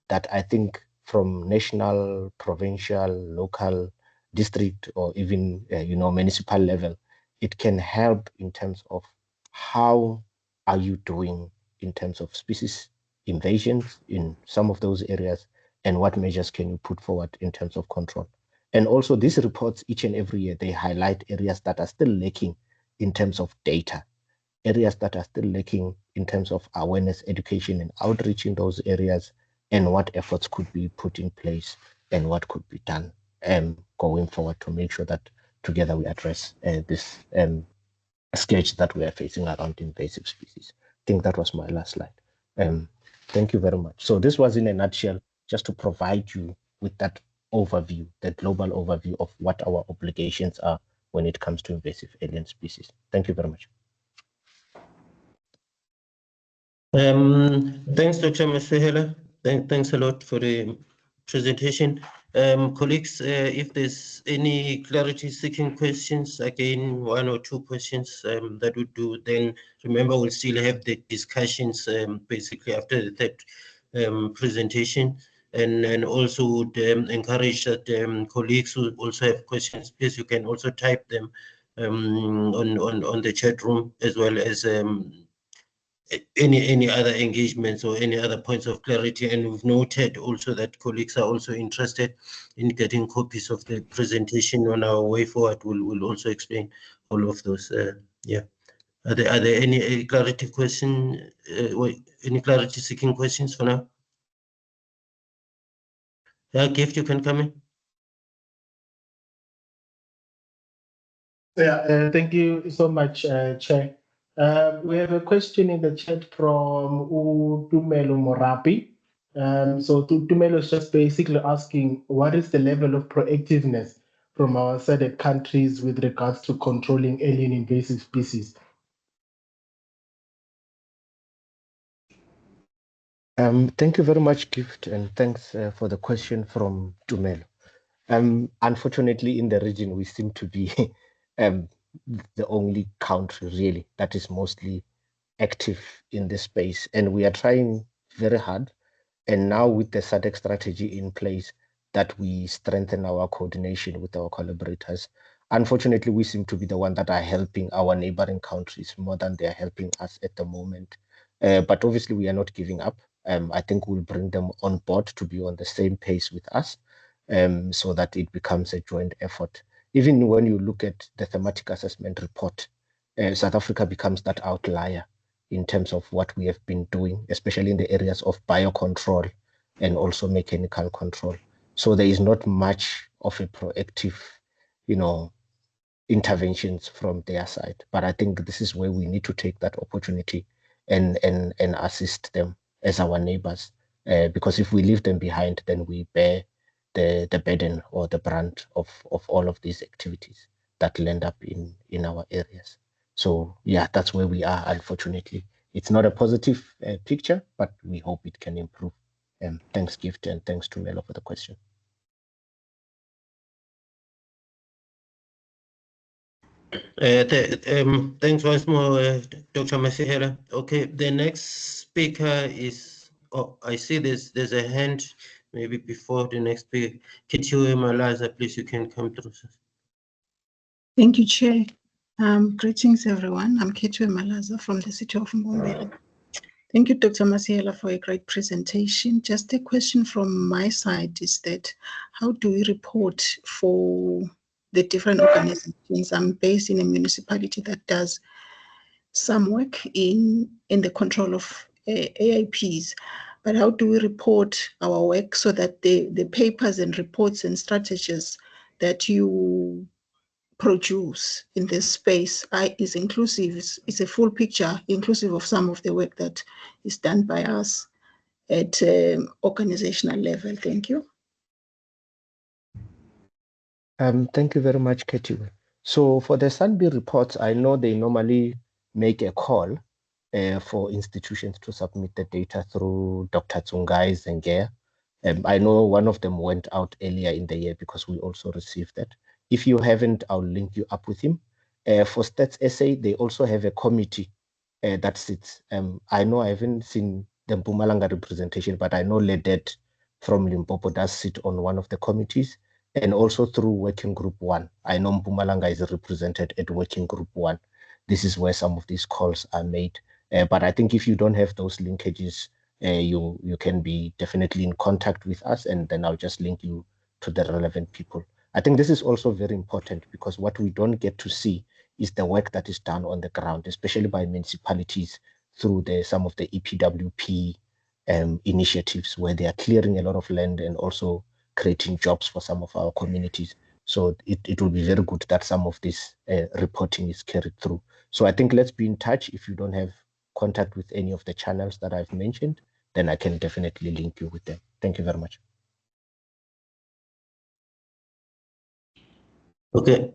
Speaker 6: that I think from national, provincial, local, district, or even municipal level, it can help in terms of how are you doing in terms of species invasions in some of those areas, and what measures can you put forward in terms of control. And also these reports each and every year, they highlight areas that are still lacking in terms of data, areas that are still lacking in terms of awareness, education, and outreach in those areas, and what efforts could be put in place and what could be done going forward to make sure that together we address this scourge that we are facing around invasive species. I think that was my last slide. Thank you very much. So this was in a nutshell, just to provide you with that overview, the global overview of what our obligations are when it comes to invasive alien species. Thank you very much.
Speaker 2: Thanks, Dr. Maswehela. Thanks a lot for the presentation. Colleagues, if there's any clarity-seeking questions, again, 1 or 2 questions, that would do. Then remember, we'll still have the discussions basically after the 3rd presentation. and also would encourage that colleagues who also have questions, please, you can also type them on the chat room, as well as any other engagements or any other points of clarity. And we've noted also that colleagues are also interested in getting copies of the presentation on our way forward. We'll also explain all of those. Yeah. Are there any clarity question, any clarity seeking questions for now? Yeah, Gift, you can come in.
Speaker 7: Yeah, thank you so much, Chair. We have a question in the chat from Tumelo Morapi. So Tumelo is just basically asking, what is the level of proactiveness from our SADC countries with regards to controlling alien invasive species?
Speaker 6: Thank you very much, Gift, and thanks for the question from Tumelo. Unfortunately, in the region, we seem to be the only country really that is mostly active in this space, and we are trying very hard. And now with the SADC strategy in place, that we strengthen our coordination with our collaborators. Unfortunately, we seem to be the one that are helping our neighboring countries more than they are helping us at the moment. But obviously, we are not giving up. I think we'll bring them on board to be on the same pace with us, so that it becomes a joint effort. Even when you look at the thematic assessment report, South Africa becomes that outlier in terms of what we have been doing, especially in the areas of biocontrol and also mechanical control. So there is not much of a proactive, interventions from their side. But I think this is where we need to take that opportunity and assist them as our neighbors. Because if we leave them behind, then we bear the burden or the brunt of all of these activities that land up in our areas. So yeah, that's where we are, unfortunately. It's not a positive picture, but we hope it can improve. Thanks, Gift, and thanks to Melo for the question.
Speaker 2: Thanks once more, Dr. Masihela. Okay, the next speaker is, I see there's a hand maybe before the next speaker. Kitiwe Malaza, please, you can come through.
Speaker 8: Thank you, Chair. Greetings, everyone. I'm Kitiwe Malaza from the city of Mpumalanga. Thank you, Dr. Masiela, for a great presentation. Just a question from my side is that how do we report for the different organizations? I'm based in a municipality that does some work in the control of AIPs, but how do we report our work so that the papers and reports and strategies that you produce in this space is inclusive, it's a full picture, inclusive of some of the work that is done by us at organizational level. Thank you.
Speaker 6: Thank you very much, Ketiwe. So for the SANBI reports, I know they normally make a call for institutions to submit the data through Dr. Tsungai Zengea. I know one of them went out earlier in the year because we also received that. If you haven't, I'll link you up with him. For Stats SA, they also have a committee that sits. I know I haven't seen the Mpumalanga representation, but I know Ledet from Limpopo does sit on one of the committees, and also through Working Group 1. I know Mpumalanga is represented at Working Group 1. This is where some of these calls are made. But I think if you don't have those linkages, you can be definitely in contact with us, and then I'll just link you to the relevant people. I think this is also very important because what we don't get to see is the work that is done on the ground, especially by municipalities through some of the EPWP initiatives where they are clearing a lot of land and also creating jobs for some of our communities. So it will be very good that some of this reporting is carried through. So I think let's be in touch. If you don't have contact with any of the channels that I've mentioned, then I can definitely link you with them. Thank you very much.
Speaker 2: Okay,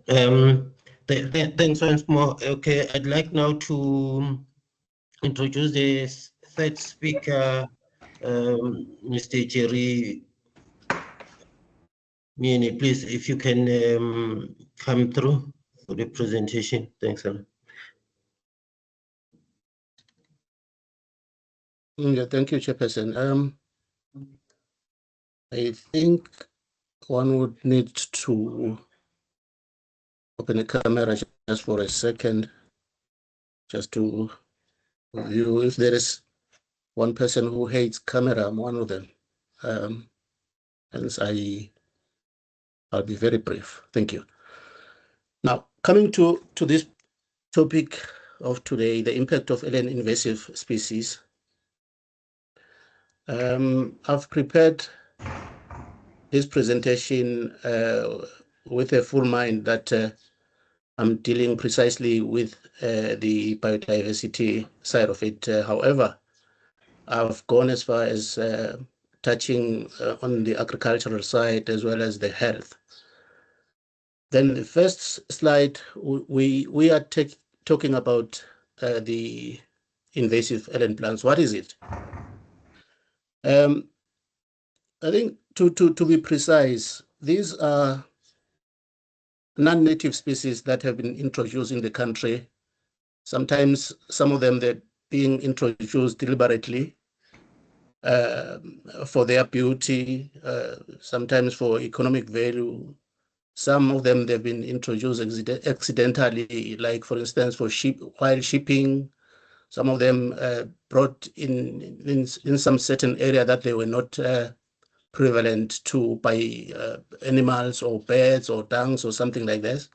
Speaker 2: thanks once more. Okay, I'd like now to introduce the third speaker, Mr. Jerry Miene. Please, if you can come through for the presentation. Thanks a lot.
Speaker 9: Yeah, thank you, Chairperson. I think one would need to open a camera just for a second, just to view. If there is one person who hates camera, I'm one of them. Hence, I'll be very brief. Thank you. Now, coming to this topic of today, the impact of alien invasive species. I've prepared this presentation with a full mind that I'm dealing precisely with the biodiversity side of it. However, I've gone as far as touching on the agricultural side as well as the health. Then the first slide, we are talking about the invasive alien plants. What is it? I think to be precise, these are non-native species that have been introduced in the country. Sometimes some of them they're being introduced deliberately for their beauty, sometimes for economic value. Some of them they've been introduced accidentally, like for instance for while shipping. Some of them brought in some certain area that they were not prevalent to by animals or birds or dungs or something like this.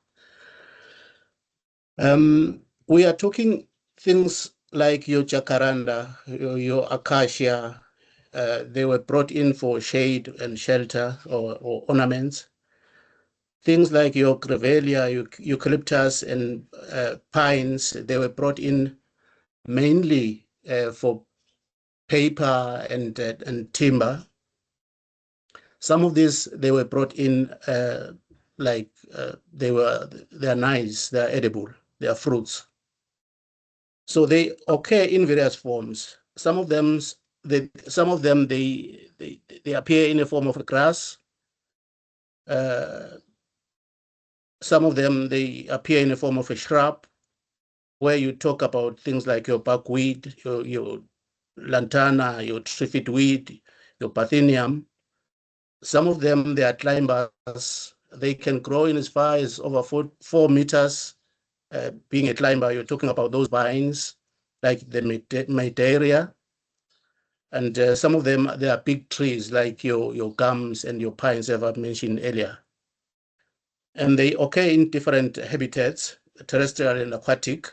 Speaker 9: We are talking things like your jacaranda, your acacia. They were brought in for shade and shelter or ornaments. Things like your grevillea, eucalyptus, and pines, they were brought in mainly for paper and timber. Some of these, they were brought in they're nice, they're edible, they are fruits. So they occur in various forms. Some of them they appear in the form of a grass. Some of them they appear in the form of a shrub, where you talk about things like your buckweed, your lantana, your triffid weed, your parthenium. Some of them they are climbers. They can grow in as far as over 4 meters. Being a climber, you're talking about those vines, like the Madeira. And some of them, they are big trees, like your gums and your pines, as I've mentioned earlier. And they occur in different habitats, terrestrial and aquatic.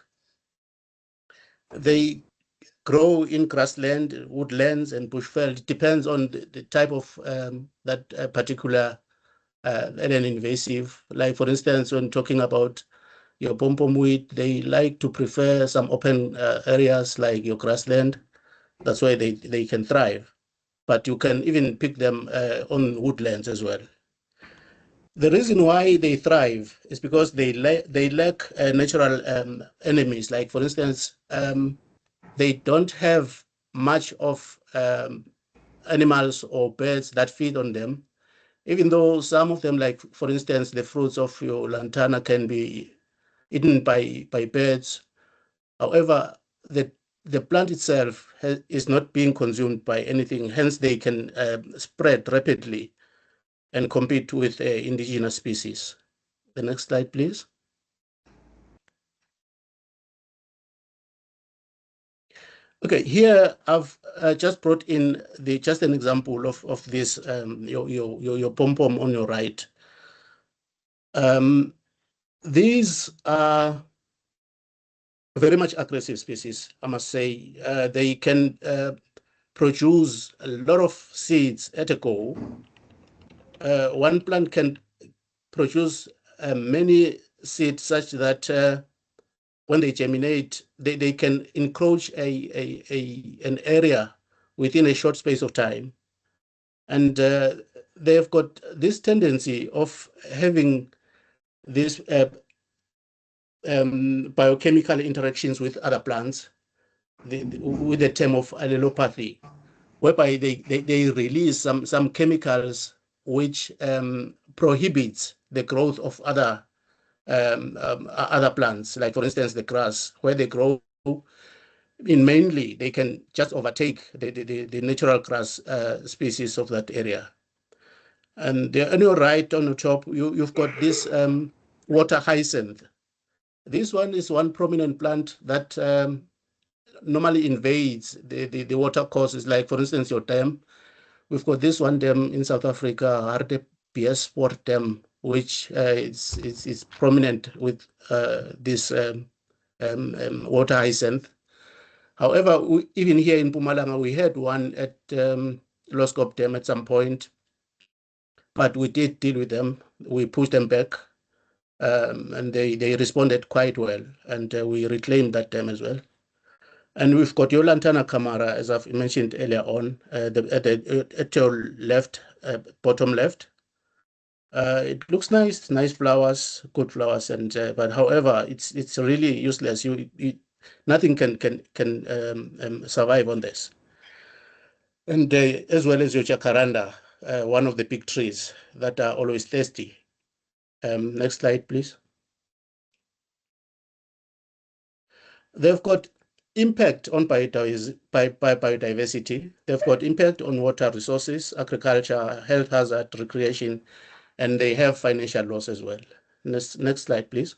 Speaker 9: They grow in grassland, woodlands, and bushveld. It depends on the type of that particular alien invasive. Like, for instance, when talking about your pom-pom weed, they like to prefer some open areas like your grassland. That's why they can thrive. But you can even pick them on woodlands as well. The reason why they thrive is because they lack natural enemies. Like, for instance, they don't have much of animals or birds that feed on them, even though some of them, like, for instance, the fruits of your lantana can be eaten by birds. However, the plant itself is not being consumed by anything, hence they can spread rapidly and compete with indigenous species. The next slide, please. Okay, here I've just brought in just an example of this your pom-pom on your right. These are very much aggressive species, I must say. They can produce a lot of seeds at a go. One plant can produce many seeds such that when they germinate, they can encroach an area within a short space of time. And they've got this tendency of having these biochemical interactions with other plants with the term of allelopathy, whereby they release some chemicals which prohibits the growth of other plants, like for instance the grass, where they grow in mainly, they can just overtake the natural grass species of that area. And on your right on the top, you've got this water hyacinth. This one is one prominent plant that normally invades the water courses, like for instance your dam. We've got this one dam in South Africa, Hartbeespoort Dam, which is prominent with this water hyacinth. However, even here in Mpumalanga, we had one at Loskop Dam at some point, but we did deal with them. We pushed them back, and they responded quite well, and we reclaimed that dam as well. And we've got your Lantana Camara, as I've mentioned earlier on, at your left, bottom left. It looks nice, nice flowers, good flowers, and but however, it's really useless. Nothing can survive on this. And as well as your jacaranda, one of the big trees that are always thirsty. Next slide, please. They've got impact on biodiversity. They've got impact on water resources, agriculture, health hazard, recreation, and they have financial loss as well. Next slide, please.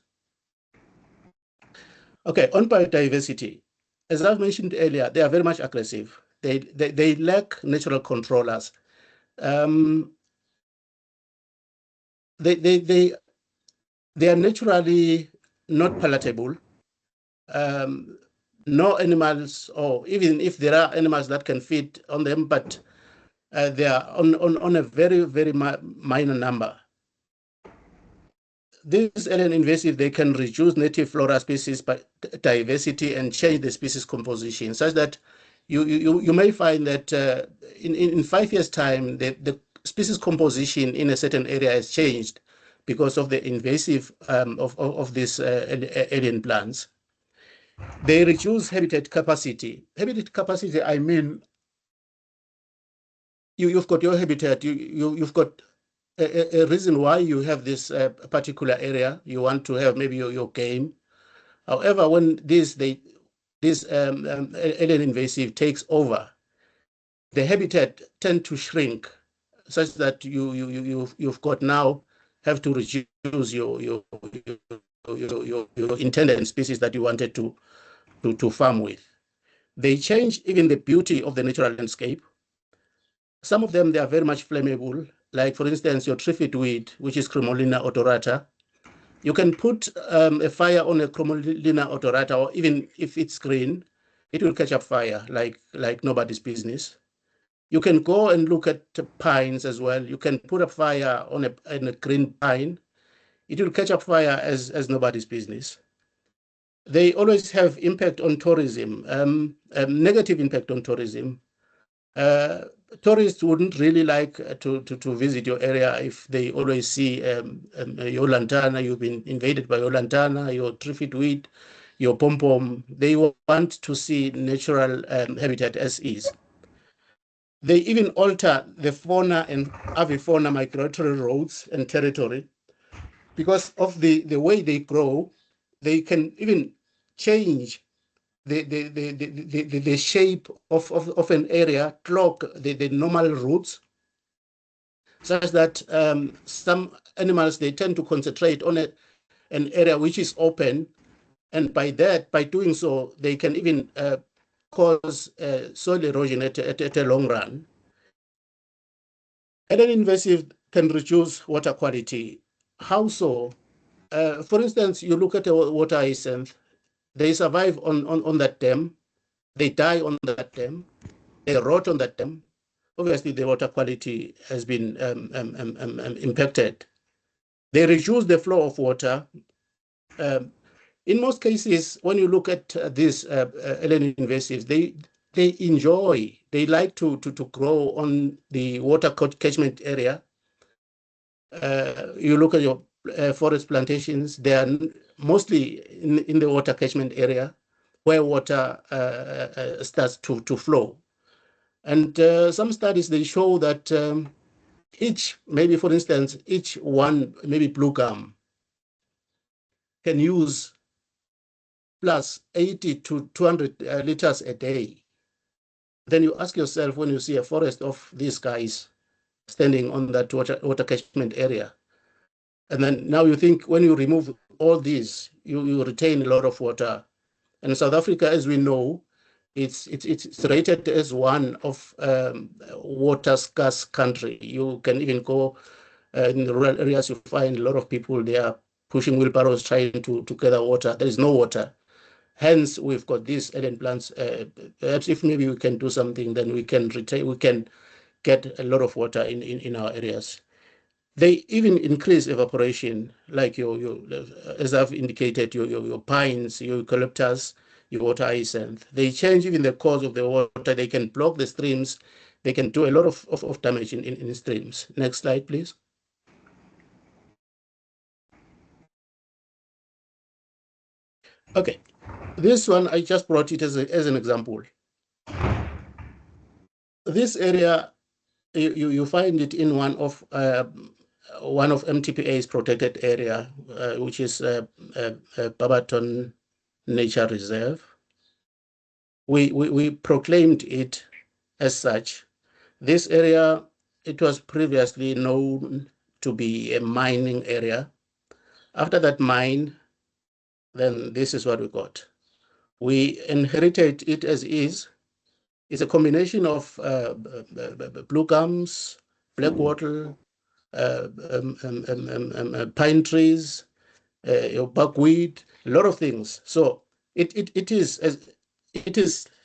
Speaker 9: Okay, on biodiversity, as I've mentioned earlier, they are very much aggressive. They lack natural controllers. They are naturally not palatable. No animals, or even if there are animals that can feed on them, but they are on a very, very minor number. These alien invasive, they can reduce native flora species diversity and change the species composition, such that you may find that in 5 years' time, the species composition in a certain area has changed because of the invasive of these alien plants. They reduce habitat capacity. Habitat capacity, I mean, you've got your habitat, you've got a reason why you have this particular area. You want to have maybe your game. However, when this alien invasive takes over, the habitat tend to shrink, such that you've got now have to reduce your intended species that you wanted to farm with. They change even the beauty of the natural landscape. Some of them, they are very much flammable. Like, for instance, your triffid weed, which is Cremolina odorata. You can put a fire on a Cremolina odorata, or even if it's green, it will catch up fire like nobody's business. You can go and look at pines as well. You can put a fire on a green pine. It will catch up fire as nobody's business. They always have impact on tourism, negative impact on tourism. Tourists wouldn't really like to visit your area if they always see your lantana, you've been invaded by your lantana, your triffid weed, your pom-pom. They want to see natural habitat as is. They even alter the fauna and avifauna migratory routes and territory. Because of the way they grow, they can even change the shape of an area, clock the normal routes, such that some animals, they tend to concentrate on an area which is open, and by doing so, they can even cause soil erosion at a long run. And an invasive can reduce water quality. How so? For instance, you look at a water hyacinth, they survive on that dam, they die on that dam, they rot on that dam. Obviously, the water quality has been impacted. They reduce the flow of water. In most cases, when you look at these alien invasives, they like to grow on the water catchment area. You look at your forest plantations, they are mostly in the water catchment area where water starts to flow. And some studies, they show that maybe for instance, each one, maybe blue gum, can use plus 80 to 200 liters a day. Then you ask yourself, when you see a forest of these guys standing on that water catchment area. And then now you think when you remove all these, you retain a lot of water. And South Africa, as we know, it's rated as one of water scarce country. You can even go in the rural areas, you find a lot of people, they are pushing wheelbarrows trying to gather water. There is no water. Hence, we've got these alien plants. Perhaps if maybe we can do something, then we can get a lot of water in our areas. They even increase evaporation, like as I've indicated, your pines, your eucalyptus, your water hyacinth. They change even the course of the water. They can block the streams. They can do a lot of damage in streams. Next slide, please. Okay, this one, I just brought it as an example. This area, you find it in one of MTPA's protected area, which is Barberton Nature Reserve. We proclaimed it as such. This area, it was previously known to be a mining area. After that mine, then this is what we got. We inherited it as is. It's a combination of blue gums, black wattle, pine trees, buckwheat, a lot of things. So it is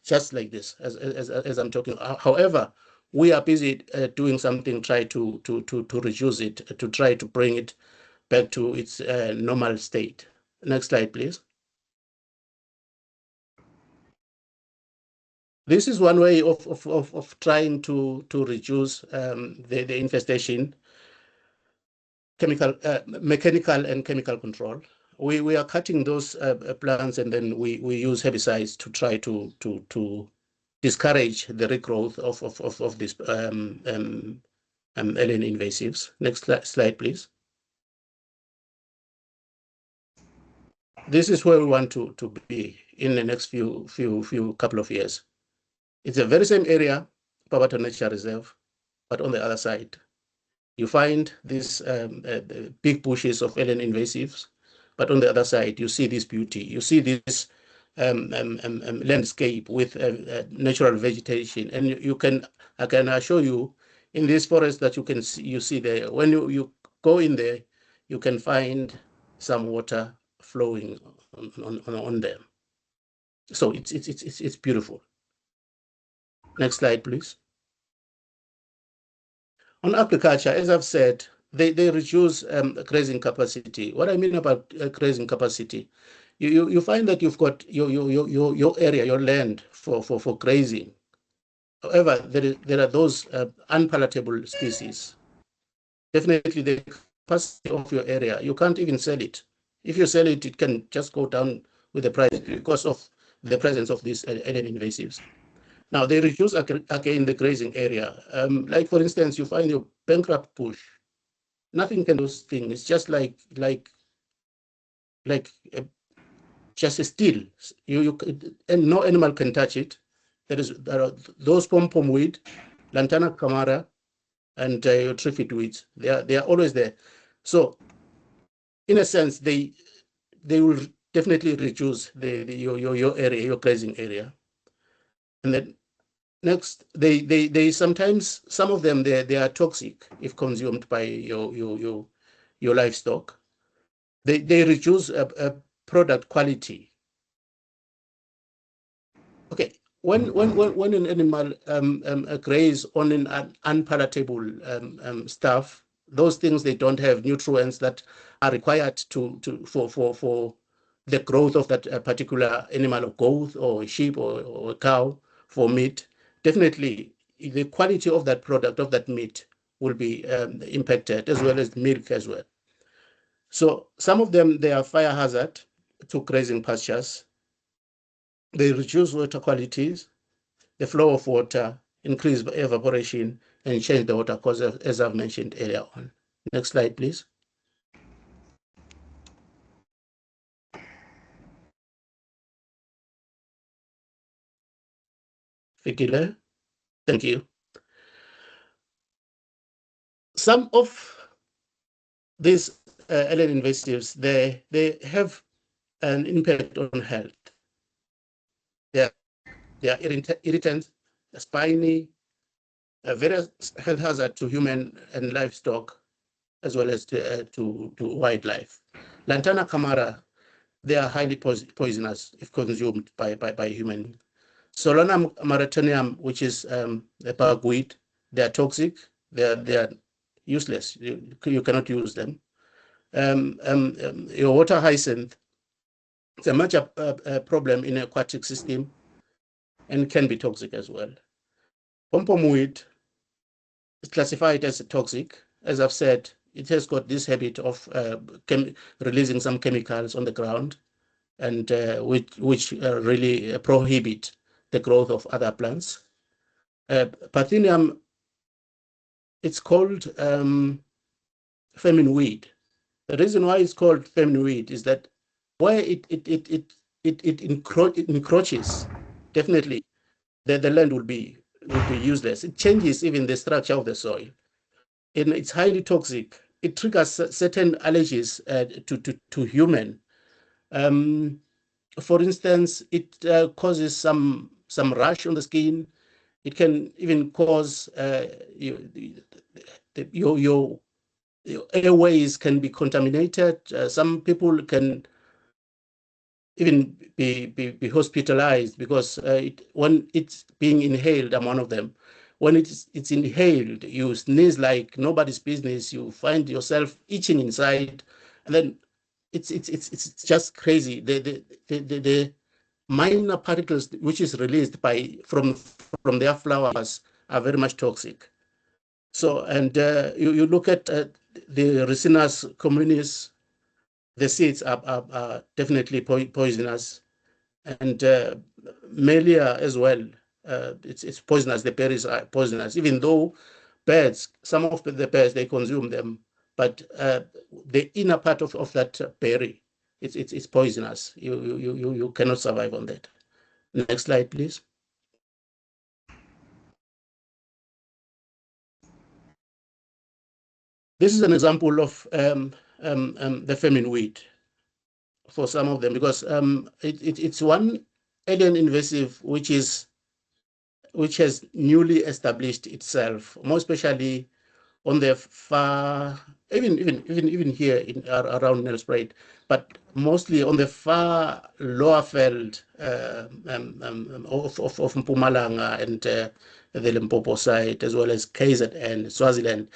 Speaker 9: just like this as I'm talking. However, we are busy doing something, try to reduce it, to try to bring it back to its normal state. Next slide, please. This is one way of trying to reduce the infestation, mechanical and chemical control. We are cutting those plants, and then we use herbicides to try to discourage the regrowth of these alien invasives. Next slide, please. This is where we want to be in the next few couple of years. It's the very same area, Barberton Nature Reserve, but on the other side, you find these big bushes of alien invasives, but on the other side, you see this beauty. You see this landscape with natural vegetation, and I can assure you, in this forest that you see there, when you go in there, you can find some water flowing on them. So it's beautiful. Next slide, please. On agriculture, as I've said, they reduce grazing capacity. What I mean about grazing capacity, you find that you've got your area, your land for grazing. However, there are those unpalatable species. Definitely, the capacity of your area, you can't even sell it. If you sell it, it can just go down with the price because of the presence of these alien invasives. Now, they reduce again the grazing area. Like, for instance, you find your bankrupt bush. Nothing can do this thing. It's just like just a steel. And no animal can touch it. There are those pom-pom weed, lantana camara, and your triffid weeds. They are always there. So, in a sense, they will definitely reduce your area, your grazing area. And then next, they sometimes, some of them, they are toxic if consumed by your livestock. They reduce product quality. Okay, when an animal graze on an unpalatable stuff, those things, they don't have nutrients that are required for the growth of that particular animal, or goat or sheep or a cow, for meat. Definitely, the quality of that product, of that meat, will be impacted, as well as milk as well. So some of them, they are fire hazard to grazing pastures. They reduce water qualities, the flow of water, increase evaporation, and change the water course, as I've mentioned earlier on. Next slide, please. Fikile, thank you. Some of these alien invasives, they have an impact on health. They are irritants, spiny, various health hazard to human and livestock, as well as to wildlife. Lantana camara, they are highly poisonous if consumed by human. Solanum maritanium, which is a bugweed, they are toxic. They are useless. You cannot use them. Your water hyacinth, it's a major problem in aquatic system and can be toxic as well. Pom-pom weed is classified as toxic. As I've said, it has got this habit of releasing some chemicals on the ground, and which really prohibit the growth of other plants. Parthenium, it's called famine weed. The reason why it's called famine weed is that where it encroaches, definitely the land will be useless. It changes even the structure of the soil. And it's highly toxic. It triggers certain allergies to human. For instance, it causes some rash on the skin. It can even cause your airways can be contaminated. Some people can even be hospitalized because when it's being inhaled, I'm one of them. When it's inhaled, you sneeze like nobody's business. You find yourself itching inside, and then it's just crazy. The minor particles which is released from their flowers are very much toxic. So, and you look at the Ricinus communis, the seeds are definitely poisonous, and Melia as well. It's poisonous. The berries are poisonous, even though birds, some of the birds, they consume them, but the inner part of that berry, it's poisonous. You cannot survive on that. Next slide, please. This is an example of the famine weed for some of them, because it's one alien invasive which has newly established itself, more especially on the far, even here around Nelspruit, but mostly on the far lower veld of Mpumalanga and the Limpopo side, as well as KZN, Swaziland.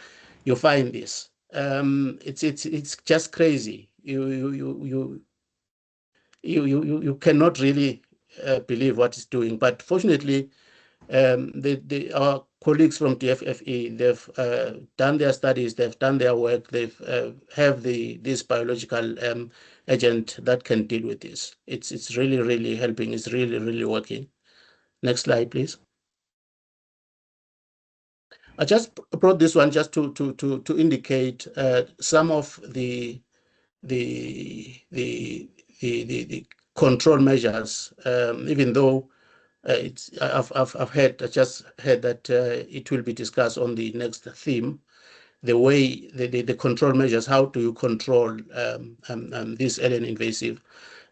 Speaker 9: You find this. It's just crazy. You cannot really believe what it's doing. But fortunately, our colleagues from DFFE, they've done their studies, they've done their work, they've have this biological agent that can deal with this. It's really helping. It's really working. Next slide, please. I just brought this one just to indicate some of the control measures, even though I just heard that it will be discussed on the next theme, the way the control measures. How do you control this alien invasive?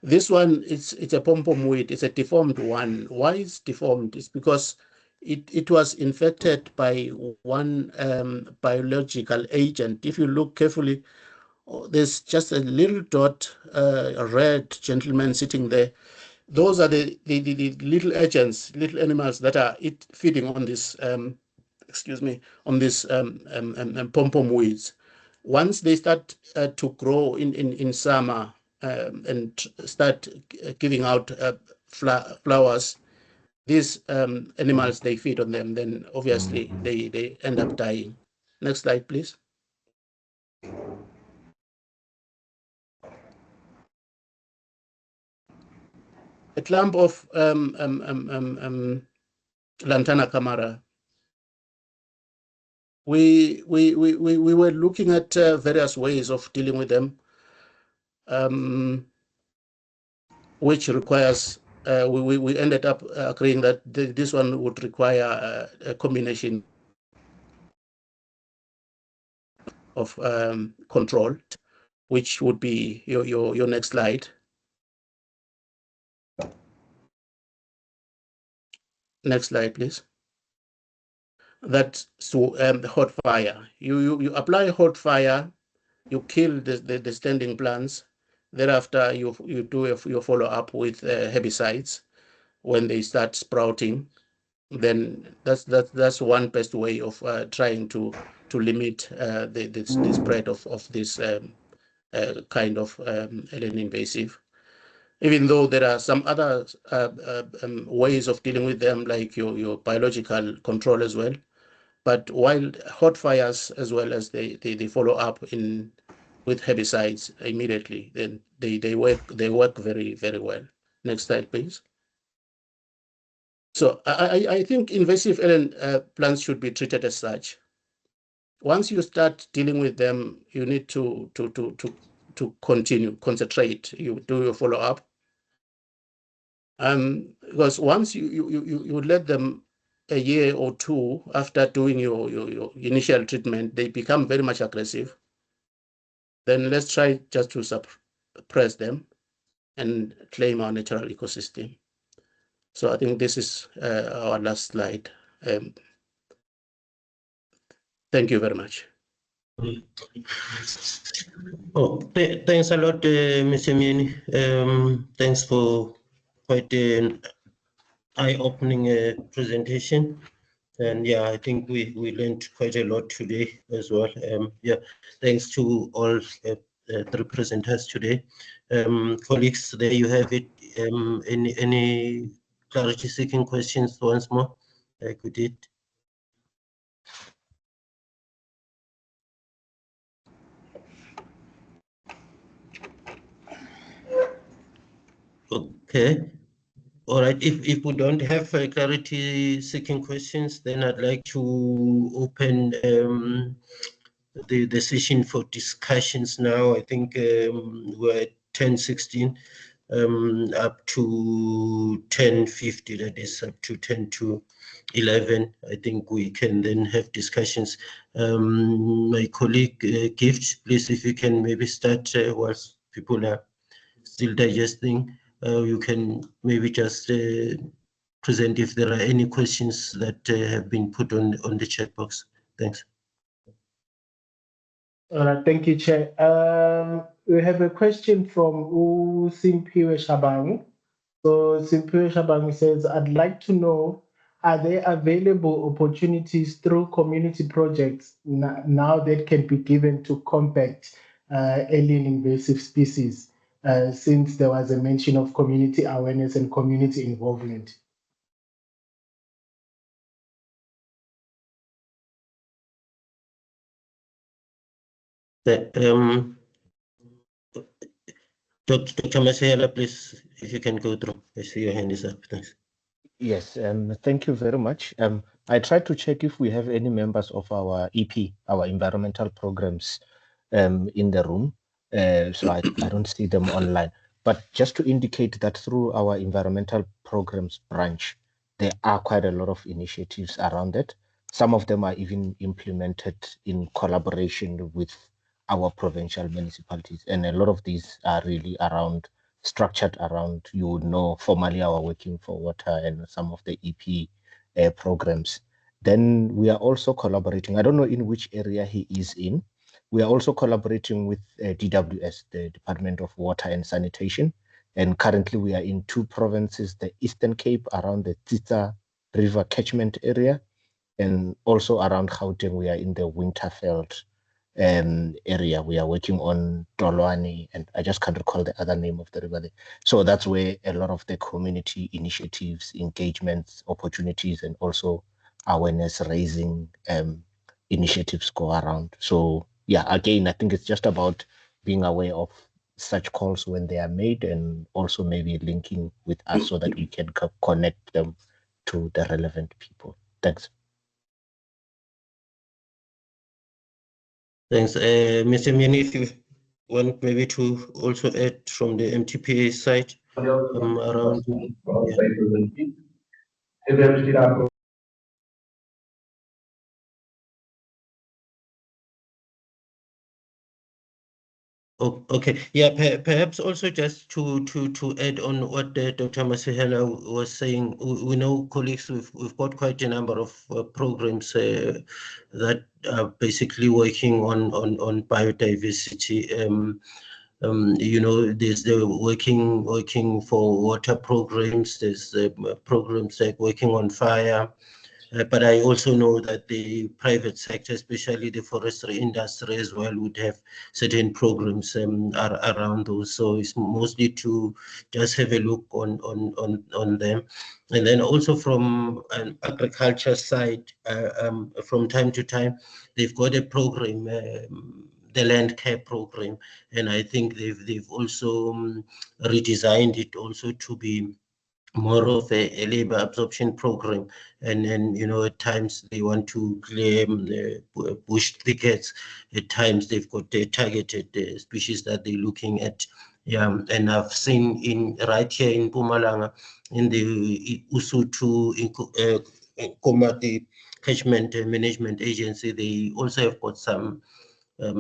Speaker 9: This one, it's a pom-pom weed. It's a deformed one. Why it's deformed? It's because it was infected by one biological agent. If you look carefully, there's just a little dot, a red gentleman sitting there. Those are the little agents, little animals that are feeding on this, on this pom-pom weeds. Once they start to grow in summer and start giving out flowers, these animals, they feed on them, then obviously they end up dying. Next slide, please. A clump of Lantana camara. We were looking at various ways of dealing with them, which requires, we ended up agreeing that this one would require a combination of control, which would be your next slide. Next slide, please. That's the hot fire. You apply hot fire, you kill the standing plants. Thereafter, you do your follow up with herbicides when they start sprouting. Then that's one best way of trying to limit the spread of this kind of alien invasive. Even though there are some other ways of dealing with them, like your biological control as well. But while hot fires, as well as they follow up with herbicides immediately, then they work very, very well. Next slide, please. So I think invasive alien plants should be treated as such. Once you start dealing with them, you need to concentrate. You do your follow up. Because once you let them a year or two after doing your initial treatment, they become very much aggressive. Then let's try just to suppress them and claim our natural ecosystem. So I think this is our last slide. Thank you very much.
Speaker 2: Oh, thanks a lot, Mr. Mini. Thanks for quite an eye-opening presentation. And yeah, I think we learned quite a lot today as well. Yeah, thanks to all the presenters today. Colleagues, there you have it. Any clarity-seeking questions once more? Like we did. Okay. All right. If we don't have clarity-seeking questions, then I'd like to open the session for discussions now. I think we're at 10:16, up to 10:50. That is up to 10 to 11. I think we can then have discussions. My colleague Gift, please, if you can maybe start whilst people are still digesting. You can maybe just present if there are any questions that have been put on the chat box. Thanks.
Speaker 7: All right, thank you, Chair. We have a question from Simpiwe Shabang. So Simpiwe Shabang says, I'd like to know, are there available opportunities through community projects now that can be given to combat alien invasive species, since there was a mention of community awareness and community involvement?
Speaker 2: Dr. Masiela, please, if you can go through. I see your hand is up. Thanks.
Speaker 6: Yes, thank you very much. I tried to check if we have any members of our EP, our environmental programs, in the room. So I don't see them online. But just to indicate that through our environmental programs branch, there are quite a lot of initiatives around it. Some of them are even implemented in collaboration with our provincial municipalities. And a lot of these are really structured around, you would know, formally our Working for Water and some of the EP programs. Then we are also collaborating. I don't know in which area he is in. We are also collaborating with DWS, the Department of Water and Sanitation. And currently we are in 2 provinces, the Eastern Cape around the Tsitsa River catchment area, and also around Gauteng, we are in the Winterveld area. We are working on Dolwani, and I just can't recall the other name of the river there. So that's where a lot of the community initiatives, engagements, opportunities, and also awareness raising initiatives go around. So yeah, again, I think it's just about being aware of such calls when they are made, and also maybe linking with us so that we can connect them to the relevant people. Thanks.
Speaker 2: Thanks. Mr. Mini, if you want maybe to also add from the MTPA side around. Yeah. Okay, yeah, perhaps also just to add on what Dr. Masihela was saying, we know, colleagues, we've got quite a number of programs that are basically working on biodiversity. You know, there's the working for water programs, there's programs like working on fire. But I also know that the private sector, especially the forestry industry as well, would have certain programs around those. So it's mostly to just have a look on them. And then also from an agriculture side, from time to time, they've got a program, the land care program, and I think they've also redesigned it also to be more of a labor absorption program, and you know, at times they want to claim bush thickets. At times they've got targeted species that they're looking at. Yeah, and I've seen right here in Mpumalanga, in the Usutu Komati Catchment Management Agency, they also have got some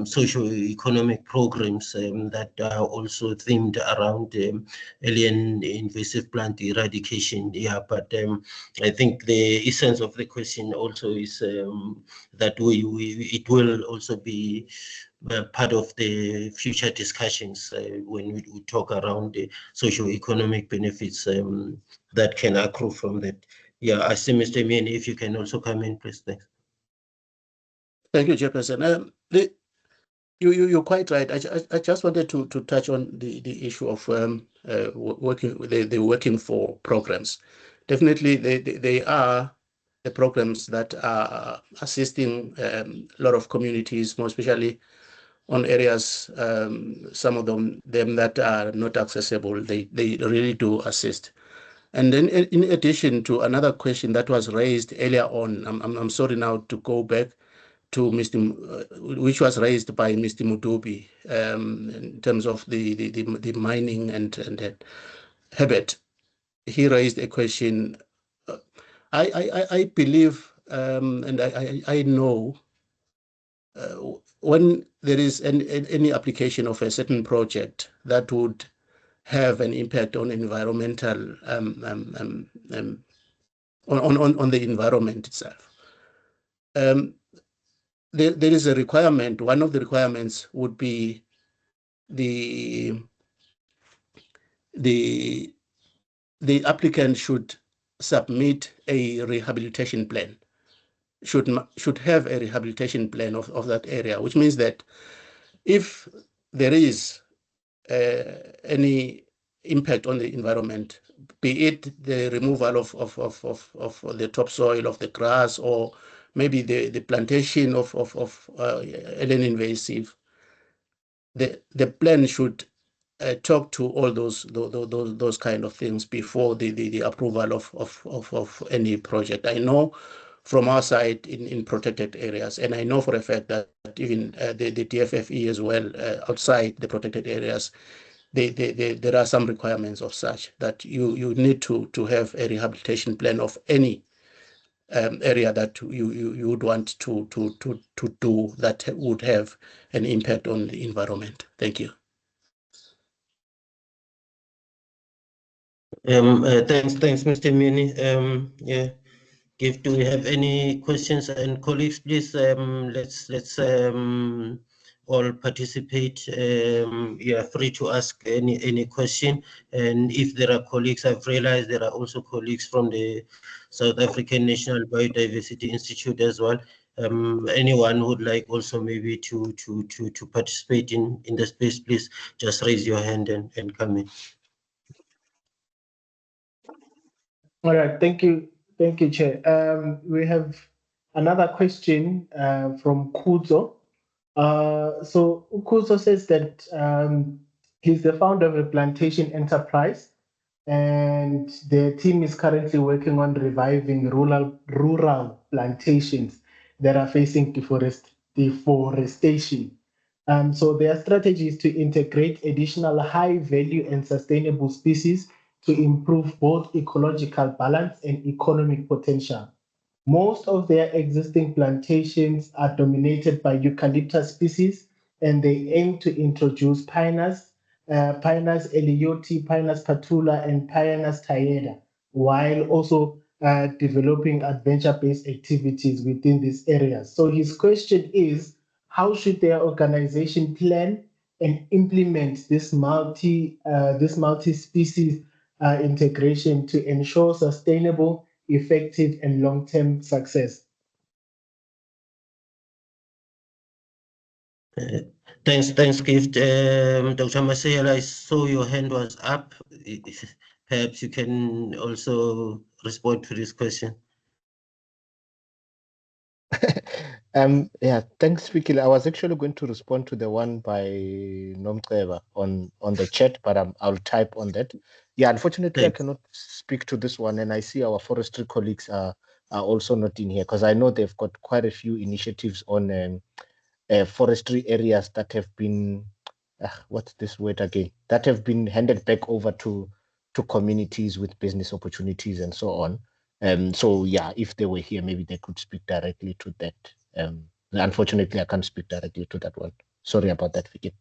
Speaker 2: socio-economic programs that are also themed around alien invasive plant eradication. Yeah, but I think the essence of the question also is that it will also be part of the future discussions when we talk around the socio-economic benefits that can accrue from that. Yeah, I see, Mr. Mieni, if you can also come in, please. Thanks.
Speaker 9: Thank you, Chairperson. You're quite right. I just wanted to touch on the issue of working the working for programs. Definitely, they are the programs that are assisting a lot of communities, more especially on areas, some of them that are not accessible. They really do assist. And then, in addition to another question that was raised earlier on, I'm sorry now to go back to which was raised by Mr. Mudubi in terms of the mining and habit. He raised a question. I believe and I know when there is any application of a certain project that would have an impact on environmental on the environment itself. There is a requirement. One of the requirements would be the applicant should submit a rehabilitation plan, should have a rehabilitation plan of that area, which means that if there is any impact on the environment, be it the removal of the topsoil, of the grass, or maybe the plantation of alien invasive, the plan should talk to all those kind of things before the approval of any project. I know from our side in protected areas, and I know for a fact that even the DFFE as well, outside the protected areas, there are some requirements of such that you need to have a rehabilitation plan of any area that you would want to do that would have an impact on the environment. Thank you.
Speaker 2: Thanks, Mr. Mini. Yeah, do we have any questions? And colleagues, please, let's all participate. You are free to ask any question. And if there are colleagues, I've realized there are also colleagues from the South African National Biodiversity Institute as well. Anyone who would like also maybe to participate in the space, please just raise your hand and come in.
Speaker 7: All right, thank you, Chair. We have another question from Kuzo. So Kuzo says that he's the founder of a plantation enterprise, and the team is currently working on reviving rural plantations that are facing deforestation. So their strategy is to integrate additional high value and sustainable species to improve both ecological balance and economic potential. Most of their existing plantations are dominated by eucalyptus species, and they aim to introduce Pinus, Pinus elioti, Pinus patula, and Pinus tayeda, while also developing adventure-based activities within these areas. So his question is, how should their organization plan and implement this multi-species integration to ensure sustainable, effective, and long-term success?
Speaker 2: Thanks, Gift. Dr. Maciel, I saw your hand was up. Perhaps you can also respond to this question.
Speaker 6: Yeah, thanks, Fikile. I was actually going to respond to the one by Nomceba on the chat, but I'll type on that. Yeah, unfortunately,
Speaker 2: Thanks.
Speaker 6: I cannot speak to this one, and I see our forestry colleagues are also not in here because I know they've got quite a few initiatives on forestry areas that have been, what's this word again? That have been handed back over to communities with business opportunities and so on. So yeah, if they were here, maybe they could speak directly to that. Unfortunately, I can't speak directly to that one. Sorry about that, Vicky.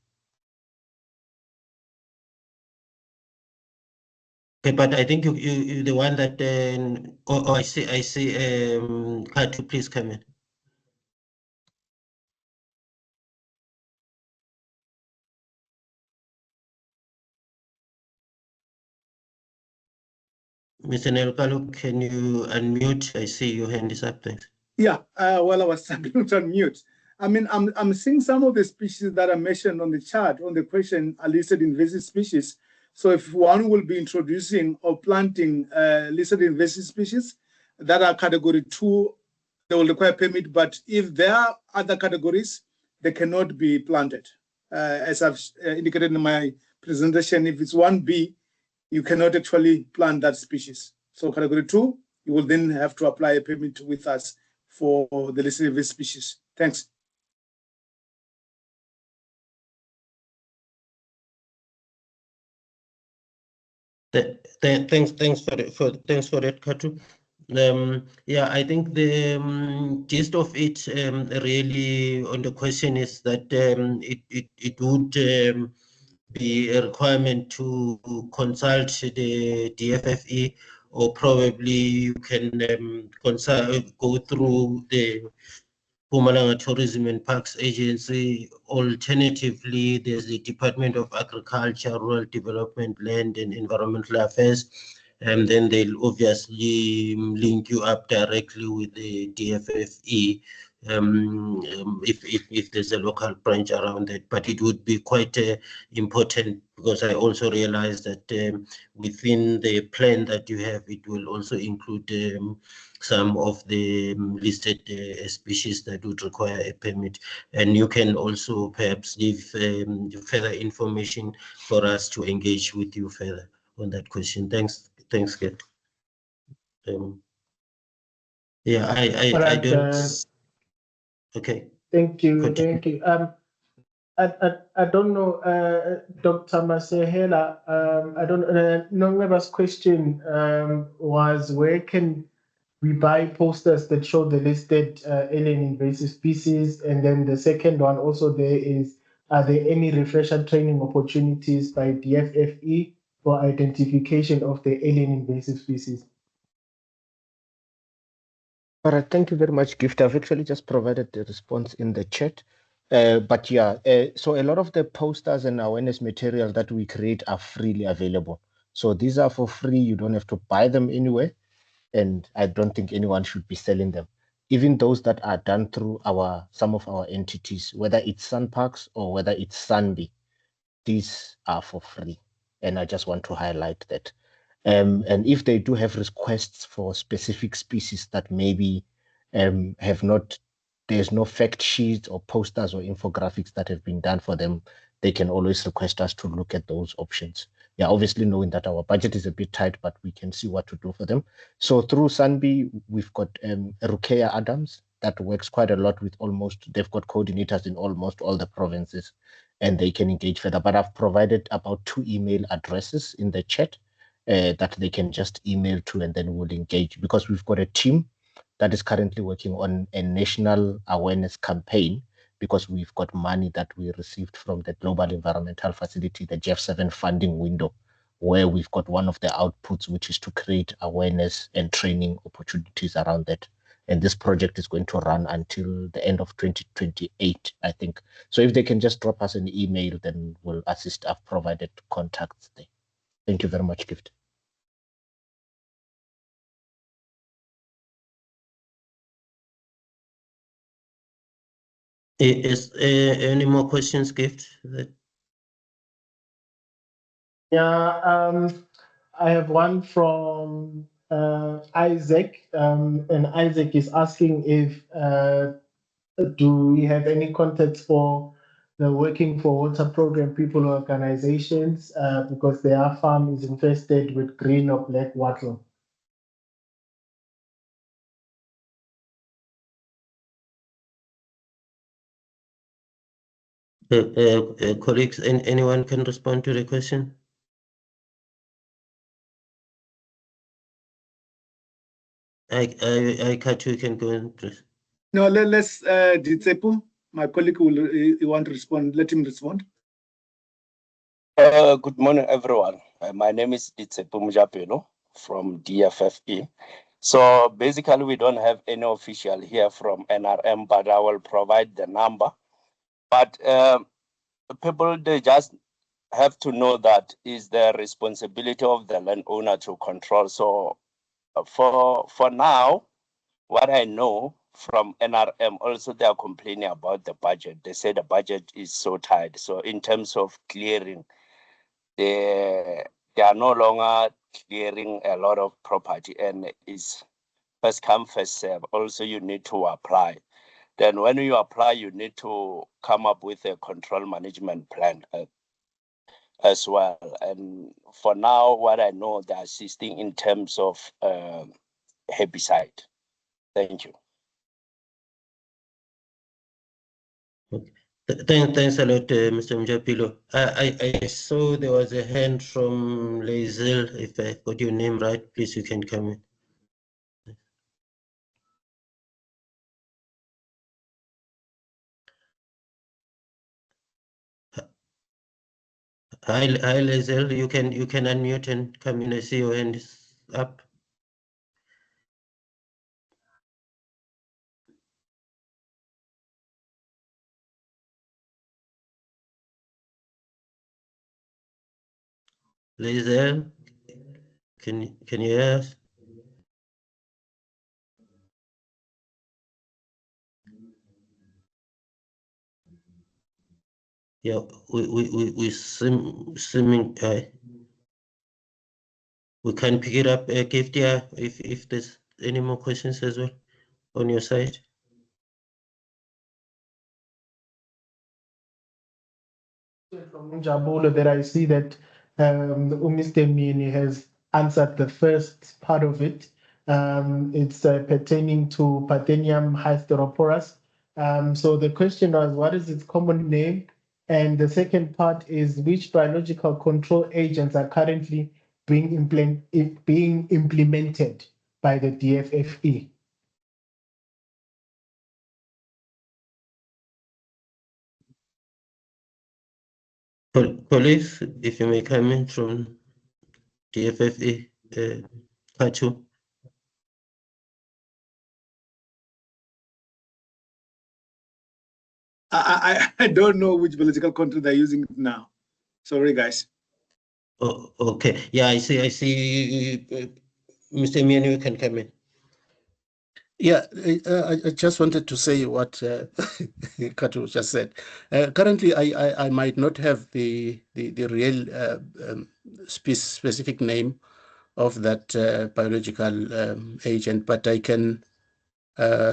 Speaker 2: Okay, but I think you the one that I see Katu, please come in. Mr. Nelkalu, can you unmute? I see your hand is up. Thanks.
Speaker 3: Yeah, well, I was struggling to unmute. I mean, I'm seeing some of the species that are mentioned on the chart, on the question, are listed invasive species. So if one will be introducing or planting listed invasive species that are category 2, they will require permit. But if there are other categories, they cannot be planted. As I've indicated in my presentation, if it's 1B, you cannot actually plant that species. So category 2, you will then have to apply a permit with us for the listed invasive species. Thanks.
Speaker 2: Thanks for that, Katu. Yeah, I think the gist of it really on the question is that it would be a requirement to consult the DFFE, or probably you can go through the Mpumalanga Tourism and Parks Agency. Alternatively, there's the Department of Agriculture, Rural Development, Land and Environmental Affairs, and then they'll obviously link you up directly with the DFFE if there's a local branch around it. But it would be quite important, because I also realize that within the plan that you have, it will also include some of the listed species that would require a permit. And you can also perhaps give further information for us to engage with you further on that question. Thanks, Kate. Yeah, I don't. Okay.
Speaker 7: Thank you,
Speaker 2: Continue.
Speaker 7: thank you. I don't know, Dr. Masehela, I don't know, Nongeba's question was, where can we buy posters that show the listed alien invasive species? And then the second one also there is, are there any refresher training opportunities by DFFE for identification of the alien invasive species?
Speaker 6: All right, thank you very much, Gift. I've actually just provided the response in the chat. But yeah, so a lot of the posters and awareness material that we create are freely available. So these are for free. You don't have to buy them anywhere. And I don't think anyone should be selling them. Even those that are done through some of our entities, whether it's SunParks or whether it's Sunby, these are for free. And I just want to highlight that. And if they do have requests for specific species that maybe have not, there's no fact sheets or posters or infographics that have been done for them, they can always request us to look at those options. Yeah, obviously knowing that our budget is a bit tight, but we can see what to do for them. So through Sunby, we've got Rukeya Adams that works quite a lot with they've got coordinators in almost all the provinces, and they can engage further. But I've provided about 2 email addresses in the chat that they can just email to, and then we'll engage, because we've got a team that is currently working on a national awareness campaign because we've got money that we received from the Global Environmental Facility, the GEF7 funding window, where we've got one of the outputs, which is to create awareness and training opportunities around that. And this project is going to run until the end of 2028, I think. So if they can just drop us an email, then we'll assist. I've provided contacts there. Thank you very much, Gift.
Speaker 2: Is any more questions, Gift?
Speaker 7: Yeah, I have one from Isaac, and Isaac is asking if do we have any contacts for the Working for Water Program people or organizations because their farm is infested with green or black wattle.
Speaker 2: Colleagues, anyone can respond to the question? I cut you, can go in, please.
Speaker 3: No, let's Ditsepu, my colleague will want to respond. Let him respond.
Speaker 10: Good morning, everyone. My name is Ditsepu Mjapelo from DFFE. So basically, we don't have any official here from NRM, but I will provide the number. But people, they just have to know that is the responsibility of the landowner to control. So for now, what I know from NRM, also they are complaining about the budget. They say the budget is so tight. So in terms of clearing, they are no longer clearing a lot of property, and it's first come, first serve. Also, you need to apply. Then when you apply, you need to come up with a control management plan as well. And for now, what I know, they're assisting in terms of herbicide. Thank you.
Speaker 2: Okay. Thanks a lot, Mr. Mjapilo. I saw there was a hand from Lazel. If I got your name right, please, you can come in. Hi, Lazel. You can unmute and come in. I see your hand is up. Lazel, can you hear us? Yeah, we seeming we can pick it up, Gift, yeah, if there's any more questions as well on your side.
Speaker 7: From Njabulo that I see that Mr. Mini has answered the first part of it. It's pertaining to Parthenium hysteroporus. So the question was, what is its common name? And the second part is, which biological control agents are currently being implemented by the DFFE?
Speaker 2: Police, if you may come in from DFFE, Kachu.
Speaker 3: I don't know which biological control they're using now. Sorry, guys.
Speaker 2: Oh, okay. Yeah, I see. Mr. Mianu, you can come in.
Speaker 9: Yeah, I just wanted to say what Kato just said. Currently, I might not have the real specific name of that biological agent, but I can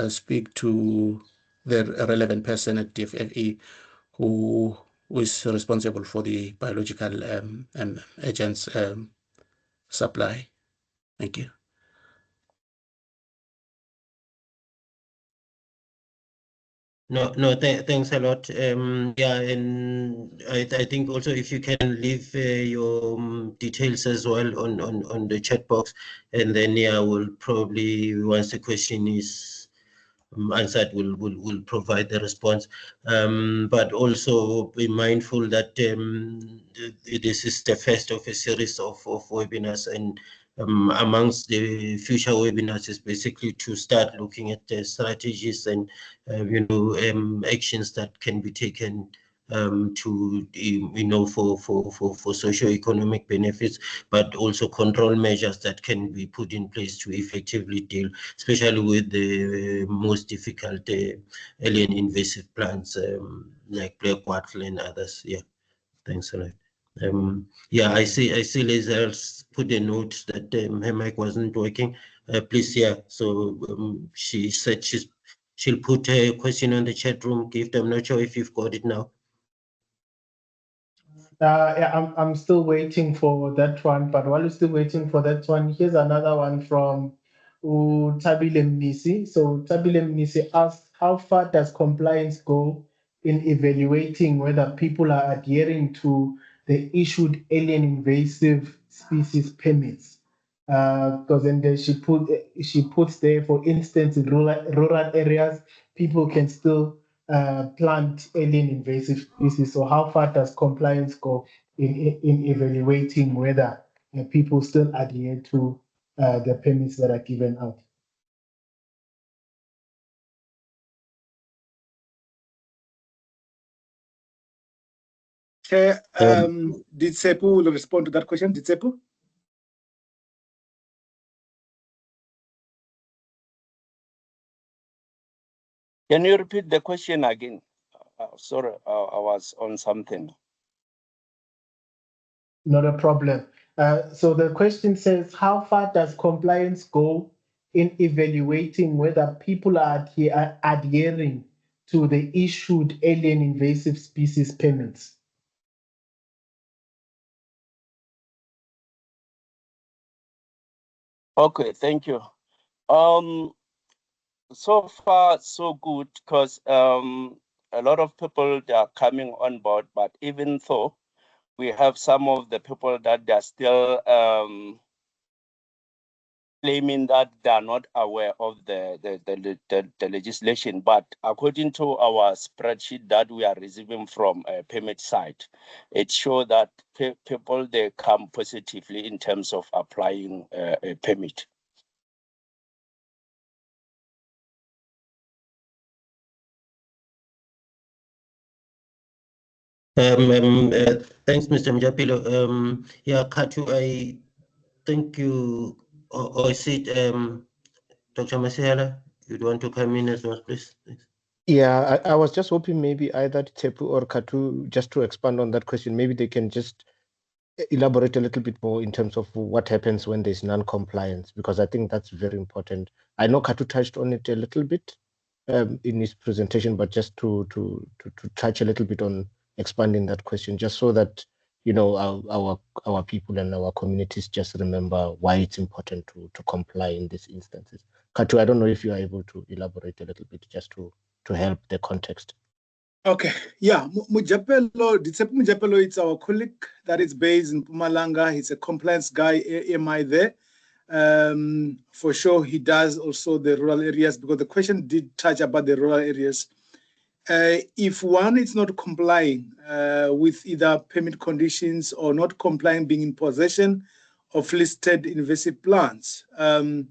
Speaker 9: speak to the relevant person at DFFE who is responsible for the biological agents supply. Thank you.
Speaker 2: No, thanks a lot. Yeah, and I think also if you can leave your details as well on the chat box, and then yeah, we'll probably, once the question is answered will provide the response. But also be mindful that this is the first of a series of webinars, and amongst the future webinars is basically to start looking at the strategies and actions that can be taken to for socio-economic benefits, but also control measures that can be put in place to effectively deal, especially with the most difficult alien invasive plants like black wattle and others. Yeah, thanks a lot. Yeah, I see Lizel's put a note that her mic wasn't working. Please, yeah. So she said she'll put a question on the chat room. Gift, I'm not sure if you've got it now.
Speaker 7: Yeah, I'm still waiting for that one. But while you're still waiting for that one, here's another one from Tabile Mnisi. So Tabile Mnisi asks, how far does compliance go in evaluating whether people are adhering to the issued alien invasive species permits? Because then she puts there, for instance, in rural areas, people can still plant alien invasive species. So how far does compliance go in evaluating whether people still adhere to the permits that are given out?
Speaker 3: Chair, Ditsepu will respond to that question. Ditsepu?
Speaker 10: Can you repeat the question again? Sorry, I was on something.
Speaker 7: Not a problem. So the question says, how far does compliance go in evaluating whether people are adhering to the issued alien invasive species permits?
Speaker 10: Okay, thank you. So far so good, because a lot of people, they are coming on board, but even though we have some of the people that they are still claiming that they are not aware of the legislation, but according to our spreadsheet that we are receiving from a permit site, it shows that people, they come positively in terms of applying a permit.
Speaker 2: Thanks, Mr. Mjapilo. Yeah, Katu, I think you, or is it Dr. Masiela, you'd want to come in as well, please? Thanks.
Speaker 6: Yeah, I was just hoping maybe either Tepu or Katu, just to expand on that question, maybe they can just elaborate a little bit more in terms of what happens when there's non-compliance, because I think that's very important. I know Katu touched on it a little bit in his presentation, but just to touch a little bit on expanding that question, just so that our people and our communities just remember why it's important to comply in these instances. Katu, I don't know if you are able to elaborate a little bit just to help the context.
Speaker 3: Okay, yeah, Ditsepu Mujapelo, it's our colleague that is based in Mpumalanga. He's a compliance guy, AMI there. For sure, he does also the rural areas, because the question did touch about the rural areas. If one is not complying with either permit conditions or not complying, being in possession of listed invasive plants, and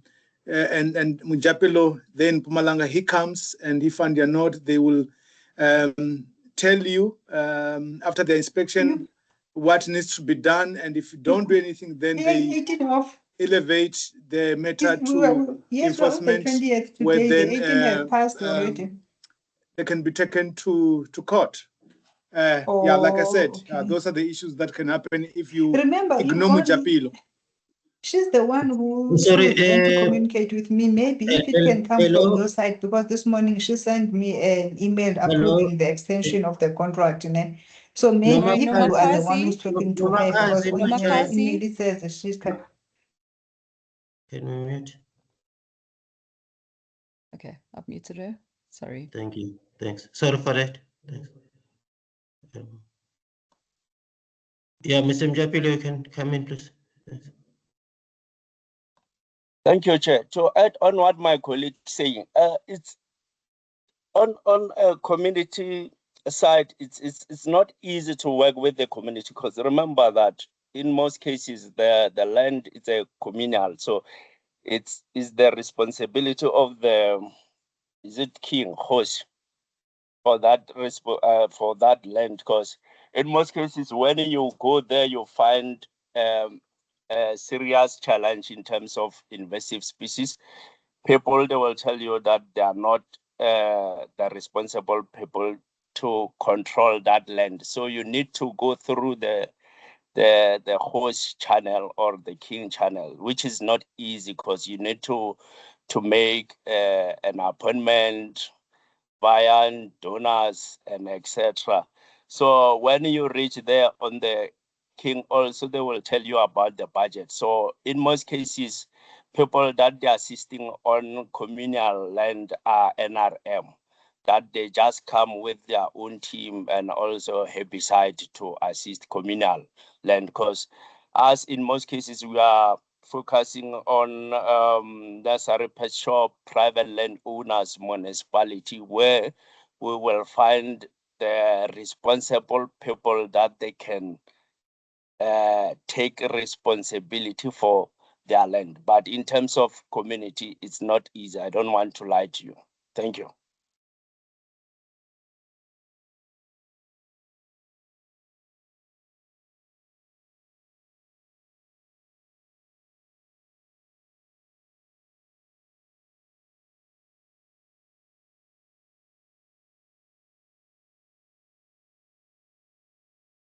Speaker 3: Mujapelo, then Mpumalanga, he comes and he found their note, they will tell you after the inspection what needs to be done, and if you don't do anything, then they elevate the matter to enforcement, where then they can be taken to court. Yeah, like I said, those are the issues that can happen if you ignore Mujapelo.
Speaker 11: She's the one who
Speaker 2: Sorry,
Speaker 11: was going to communicate with me. Maybe if it can come from your side, because this morning she sent me an email approving the extension of the contract. So maybe if you are the one who's talking to her, because on her email it says that she's
Speaker 2: Can we mute?
Speaker 1: Okay, I've muted her. Sorry.
Speaker 2: Thank you. Thanks. Sorry for that. Thanks. Yeah, Mr. Mjapilo, you can come in, please. Thanks.
Speaker 10: Thank you, Chair. To add on what my colleague is saying, On a community side, it's not easy to work with the community, because remember that in most cases the land is a communal, so it's the responsibility of the king host for that for that land, because in most cases when you go there you find a serious challenge in terms of invasive species. People, they will tell you that they are not the responsible people to control that land. So you need to go through the host channel or the king channel, which is not easy, because you need to make an appointment via donors and etc. So when you reach there on the king, also they will tell you about the budget. So in most cases, people that they are assisting on communal land are NRM, that they just come with their own team and also herbicide to assist communal land, because as in most cases we are focusing on nursery pet shop, private landowners, municipality, where we will find the responsible people that they can take responsibility for their land. But in terms of community, it's not easy. I don't want to lie to you. Thank you.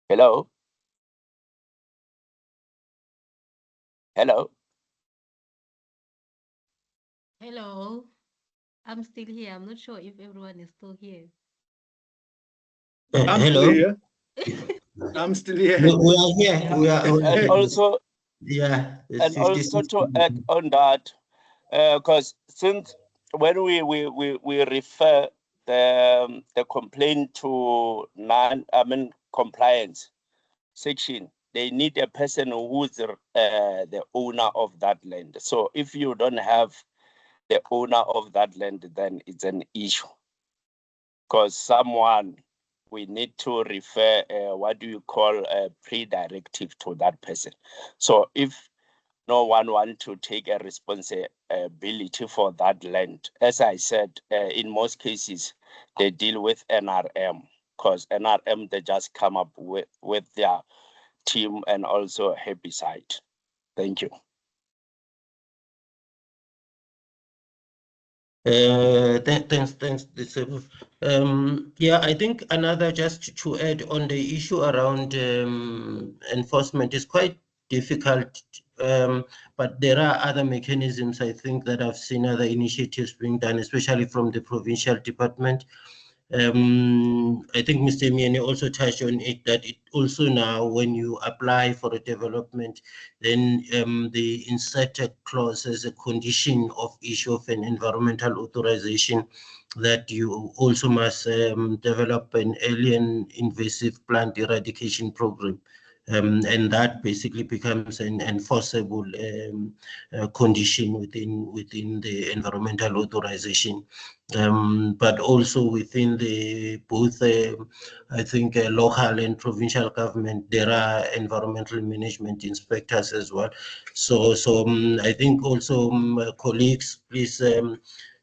Speaker 10: Hello? Hello?
Speaker 12: Hello, I'm still here. I'm not sure if everyone is still here.
Speaker 3: I'm
Speaker 2: Hello?
Speaker 3: still here. I'm still here.
Speaker 2: We are here. We are.
Speaker 10: And also,
Speaker 2: yeah.
Speaker 10: and also to add on that, because since when we refer the complaint to compliance section, they need a person who's the owner of that land. So if you don't have the owner of that land, then it's an issue, because someone, we need to refer what do you call a pre-directive to that person. So if no one wants to take a responsibility for that land, as I said, in most cases they deal with NRM, because NRM, they just come up with their team and also herbicide. Thank you.
Speaker 2: Thanks, Disable. Yeah, I think another, just to add on the issue around enforcement, is quite difficult, but there are other mechanisms, I think, that I've seen other initiatives being done, especially from the provincial department. I think Mr. Miene also touched on it, that it also now, when you apply for a development, then they insert a clause as a condition of issue of an environmental authorization that you also must develop an alien invasive plant eradication program. And that basically becomes an enforceable condition within the environmental authorization. But also within the both, I think, local and provincial government, there are environmental management inspectors as well. So I think also, colleagues, please,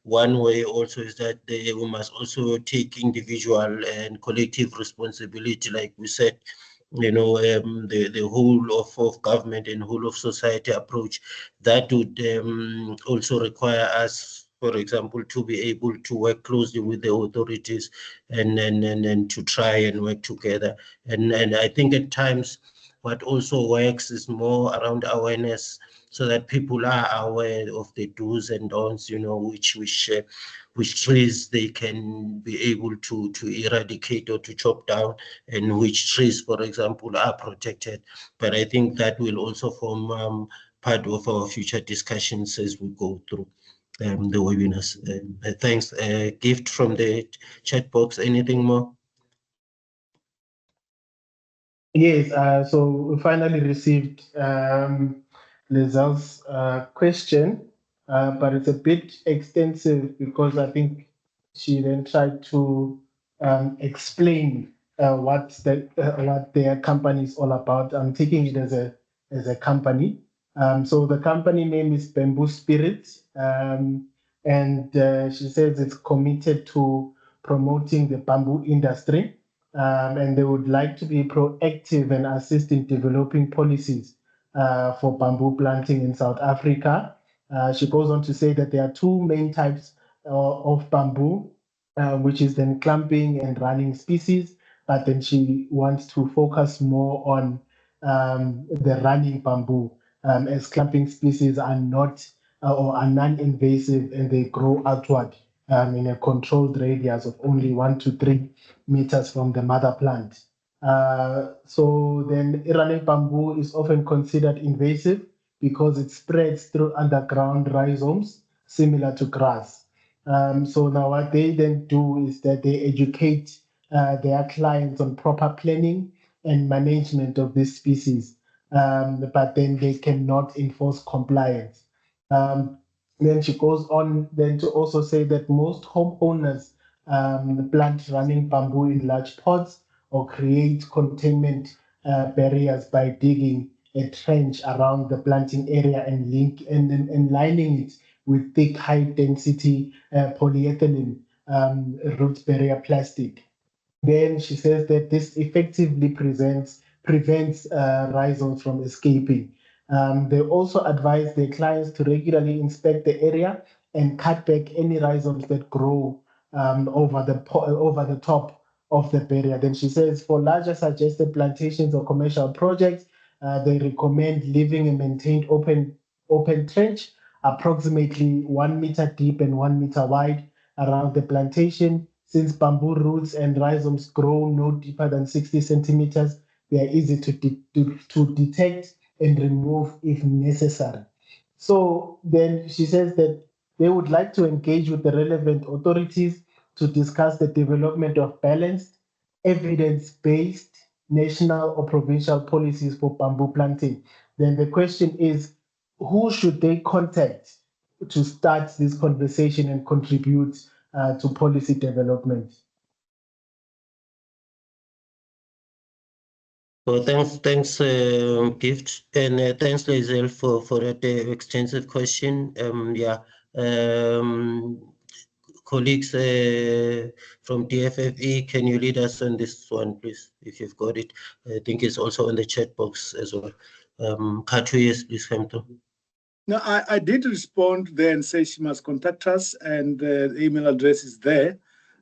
Speaker 2: one way also is that we must also take individual and collective responsibility, like we said. You know, the whole of government and whole of society approach that would also require us, for example, to be able to work closely with the authorities and to try and work together. And I think at times what also works is more around awareness, so that people are aware of the do's and don'ts, you know, which trees they can be able to eradicate or to chop down, and which trees, for example, are protected. But I think that will also form part of our future discussions as we go through the webinars. Thanks. Gift from the chat box. Anything more?
Speaker 7: Yes, so we finally received Lizelle's question, but it's a bit extensive because I think she then tried to explain what their company is all about. I'm taking it as a company. So the company name is Bamboo Spirit, and she says it's committed to promoting the bamboo industry, and they would like to be proactive and assist in developing policies for bamboo planting in South Africa. She goes on to say that there are two main types of bamboo, which is then clumping and running species, but then she wants to focus more on the running bamboo, as clumping species are not or are non-invasive and they grow outward in a controlled radius of only 1 to 3 meters from the mother plant. So then running bamboo is often considered invasive because it spreads through underground rhizomes similar to grass. So now what they then do is that they educate their clients on proper planning and management of this species, but then they cannot enforce compliance. Then she goes on then to also say that most homeowners plant running bamboo in large pots or create containment barriers by digging a trench around the planting area and lining it with thick, high-density polyethylene root barrier plastic. Then she says that this effectively prevents rhizomes from escaping. They also advise their clients to regularly inspect the area and cut back any rhizomes that grow over the top of the barrier. Then she says for larger suggested plantations or commercial projects, they recommend leaving a maintained open trench approximately 1 meter deep and 1 meter wide around the plantation. Since bamboo roots and rhizomes grow no deeper than 60 centimeters, they are easy to detect and remove if necessary. So then she says that they would like to engage with the relevant authorities to discuss the development of balanced, evidence-based national or provincial policies for bamboo planting. Then the question is, who should they contact to start this conversation and contribute to policy development?
Speaker 2: Well, thanks, Gift, and thanks, Lazel, for that extensive question. Colleagues from DFFE, can you lead us on this one, please, if you've got it? I think it's also in the chat box as well. Katu, yes, please come through.
Speaker 3: No, I did respond there and say she must contact us, and the email address is there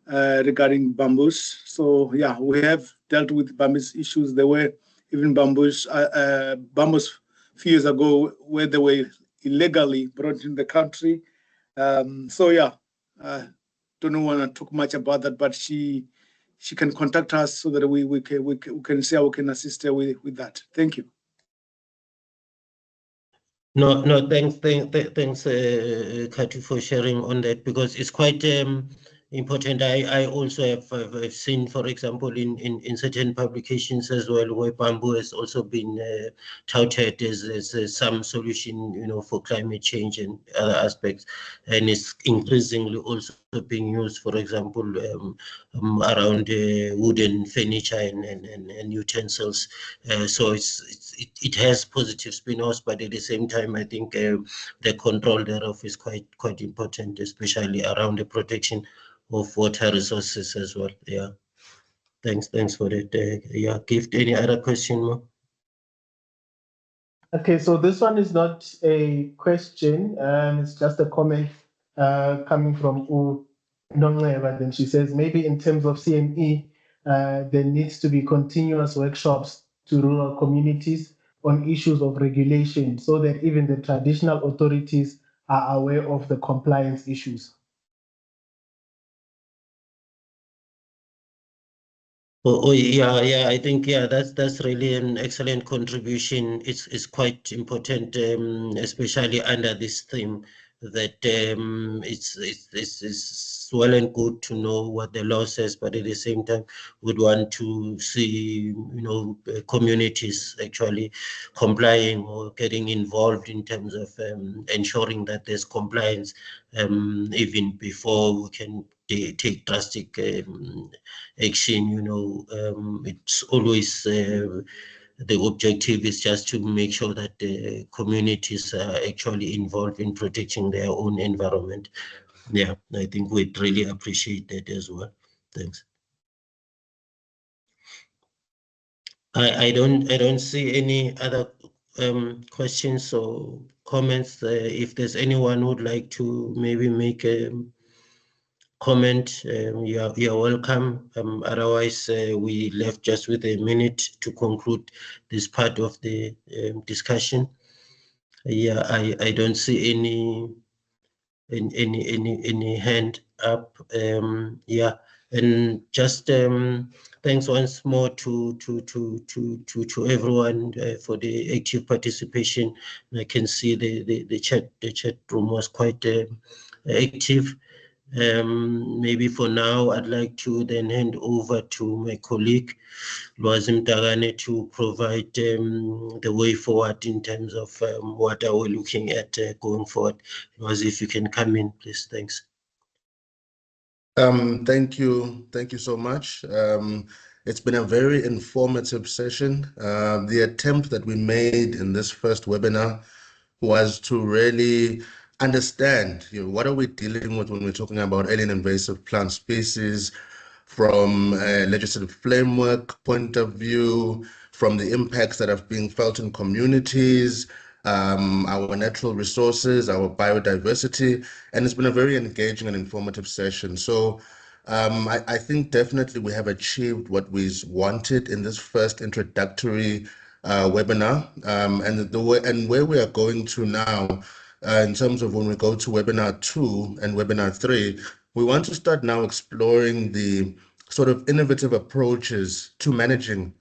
Speaker 3: regarding bamboos. So yeah, we have dealt with bamboos issues. There were even bamboos a few years ago where they were illegally brought in the country. So yeah, don't want to talk much about that, but she can contact us so that we can see how we can assist her with that. Thank you.
Speaker 2: No, thanks, Katu, for sharing on that, because it's quite important. I also have seen, for example, in certain publications as well, where bamboo has also been touted as some solution, for climate change and other aspects, and it's increasingly also being used, for example, around wooden furniture and utensils. So it has positive spin-offs, but at the same time, I think the control thereof is quite important, especially around the protection of water resources as well. Yeah, thanks for that. Gift, any other question, Mo?
Speaker 7: Okay, so this one is not a question, it's just a comment coming from Nongleva. Then she says, maybe in terms of CME, there needs to be continuous workshops to rural communities on issues of regulation so that even the traditional authorities are aware of the compliance issues.
Speaker 2: Yeah. I think that's really an excellent contribution. It's quite important, especially under this theme, that it's it's well and good to know what the law says, but at the same time, we'd want to see, communities actually complying or getting involved in terms of ensuring that there's compliance even before we can take drastic action. It's always the objective is just to make sure that the communities are actually involved in protecting their own environment. Yeah, I think we'd really appreciate that as well. Thanks. I don't see any other questions or comments. If there's anyone who would like to maybe make a comment, you're welcome. Otherwise, we left just with a minute to conclude this part of the discussion. Yeah, I don't see any hand up. Yeah, and just thanks once more to everyone for the active participation. I can see the chat room was quite active. Maybe for now, I'd like to then hand over to my colleague, Lwazim Dagane, to provide the way forward in terms of what are we looking at going forward. Lwazi, if you can come in, please. Thanks.
Speaker 5: Thank you so much. It's been a very informative session. The attempt that we made in this first webinar was to really understand, what are we dealing with when we're talking about alien invasive plant species, from a legislative framework point of view, from the impacts that are being felt in communities, our natural resources, our biodiversity, and it's been a very engaging and informative session. So I think definitely we have achieved what we wanted in this first introductory webinar, and where we are going to now, in terms of when we go to webinar 2 and webinar 3, we want to start now exploring the sort of innovative approaches to managing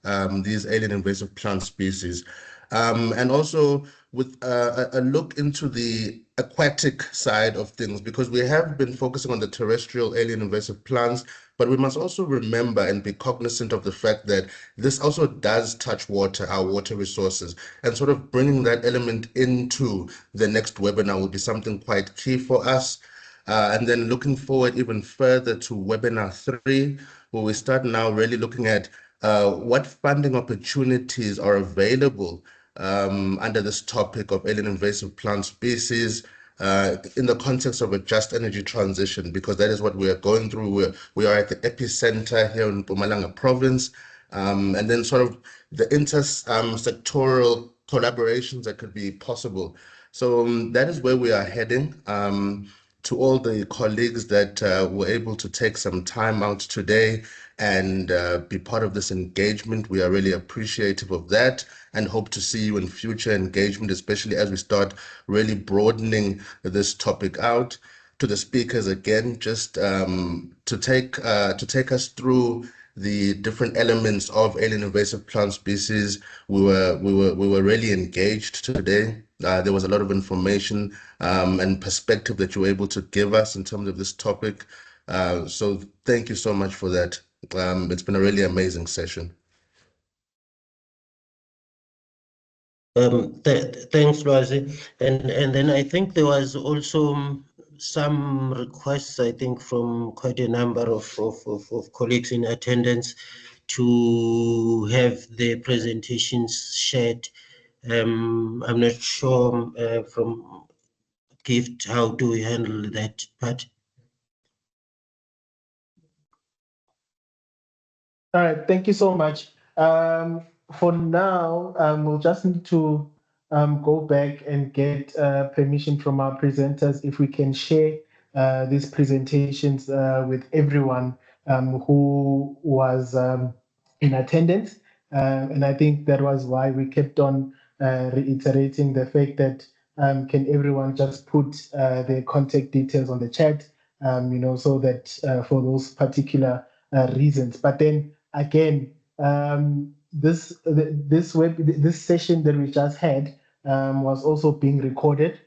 Speaker 5: these alien invasive plant species, and also with a look into the aquatic side of things, because we have been focusing on the terrestrial alien invasive plants, but we must also remember and be cognizant of the fact that this also does touch water, our water resources, and sort of bringing that element into the next webinar will be something quite key for us. And then looking forward even further to webinar 3, where we start now really looking at what funding opportunities are available under this topic of alien invasive plant species in the context of a just energy transition, because that is what we are going through. We are at the epicenter here in Mpumalanga province, and then sort of the intersectoral collaborations that could be possible. So that is where we are heading. To all the colleagues that were able to take some time out today and be part of this engagement, we are really appreciative of that and hope to see you in future engagement, especially as we start really broadening this topic out. To the speakers again, just to take us through the different elements of alien invasive plant species. We were really engaged today. There was a lot of information and perspective that you were able to give us in terms of this topic. So thank you so much for that. It's been a really amazing session.
Speaker 2: Thanks, Lwazi. And then I think there was also some requests, I think, from quite a number of colleagues in attendance to have the presentations shared. I'm not sure from Gift, how do we handle that part?
Speaker 7: All right, thank you so much. For now, we'll just need to go back and get permission from our presenters if we can share these presentations with everyone who was in attendance. And I think that was why we kept on reiterating the fact that can everyone just put their contact details on the chat, so that for those particular reasons. But then again, this session that we just had was also being recorded.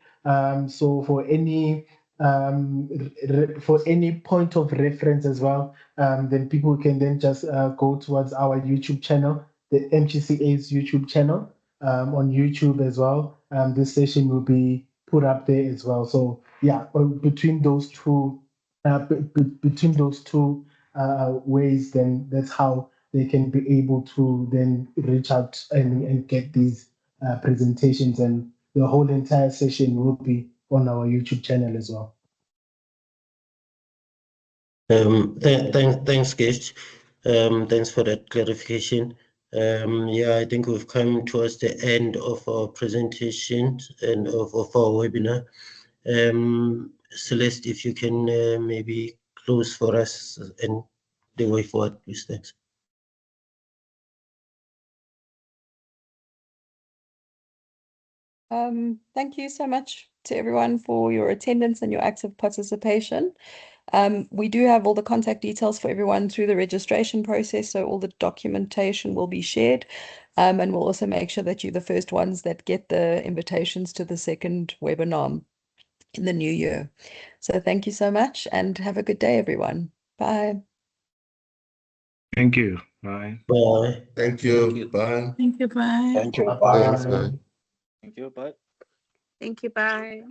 Speaker 7: So for any for any point of reference as well, then people can then just go towards our YouTube channel, the MGCA's YouTube channel, on YouTube as well. This session will be put up there as well. So yeah, between those two, ways, then that's how they can be able to then reach out and get these presentations, and the whole entire session will be on our YouTube channel as well.
Speaker 2: Thanks, Gish. Thanks for that clarification. Yeah, I think we've come towards the end of our presentation and of our webinar. Celeste, if you can maybe close for us and the way forward, please. Thanks.
Speaker 13: Thank you so much to everyone for your attendance and your active participation. We do have all the contact details for everyone through the registration process, so all the documentation will be shared, and we'll also make sure that you're the first ones that get the invitations to the second webinar in the new year. So thank you so much and have a good day, everyone. Bye.
Speaker 14: Thank you. Bye.
Speaker 2: Bye.
Speaker 5: Thank you. Bye.
Speaker 8: Thank you. Bye.
Speaker 10: Thank you.
Speaker 5: Thanks. Bye.
Speaker 4: Thank you. Bye.
Speaker 15: Thank you. Bye.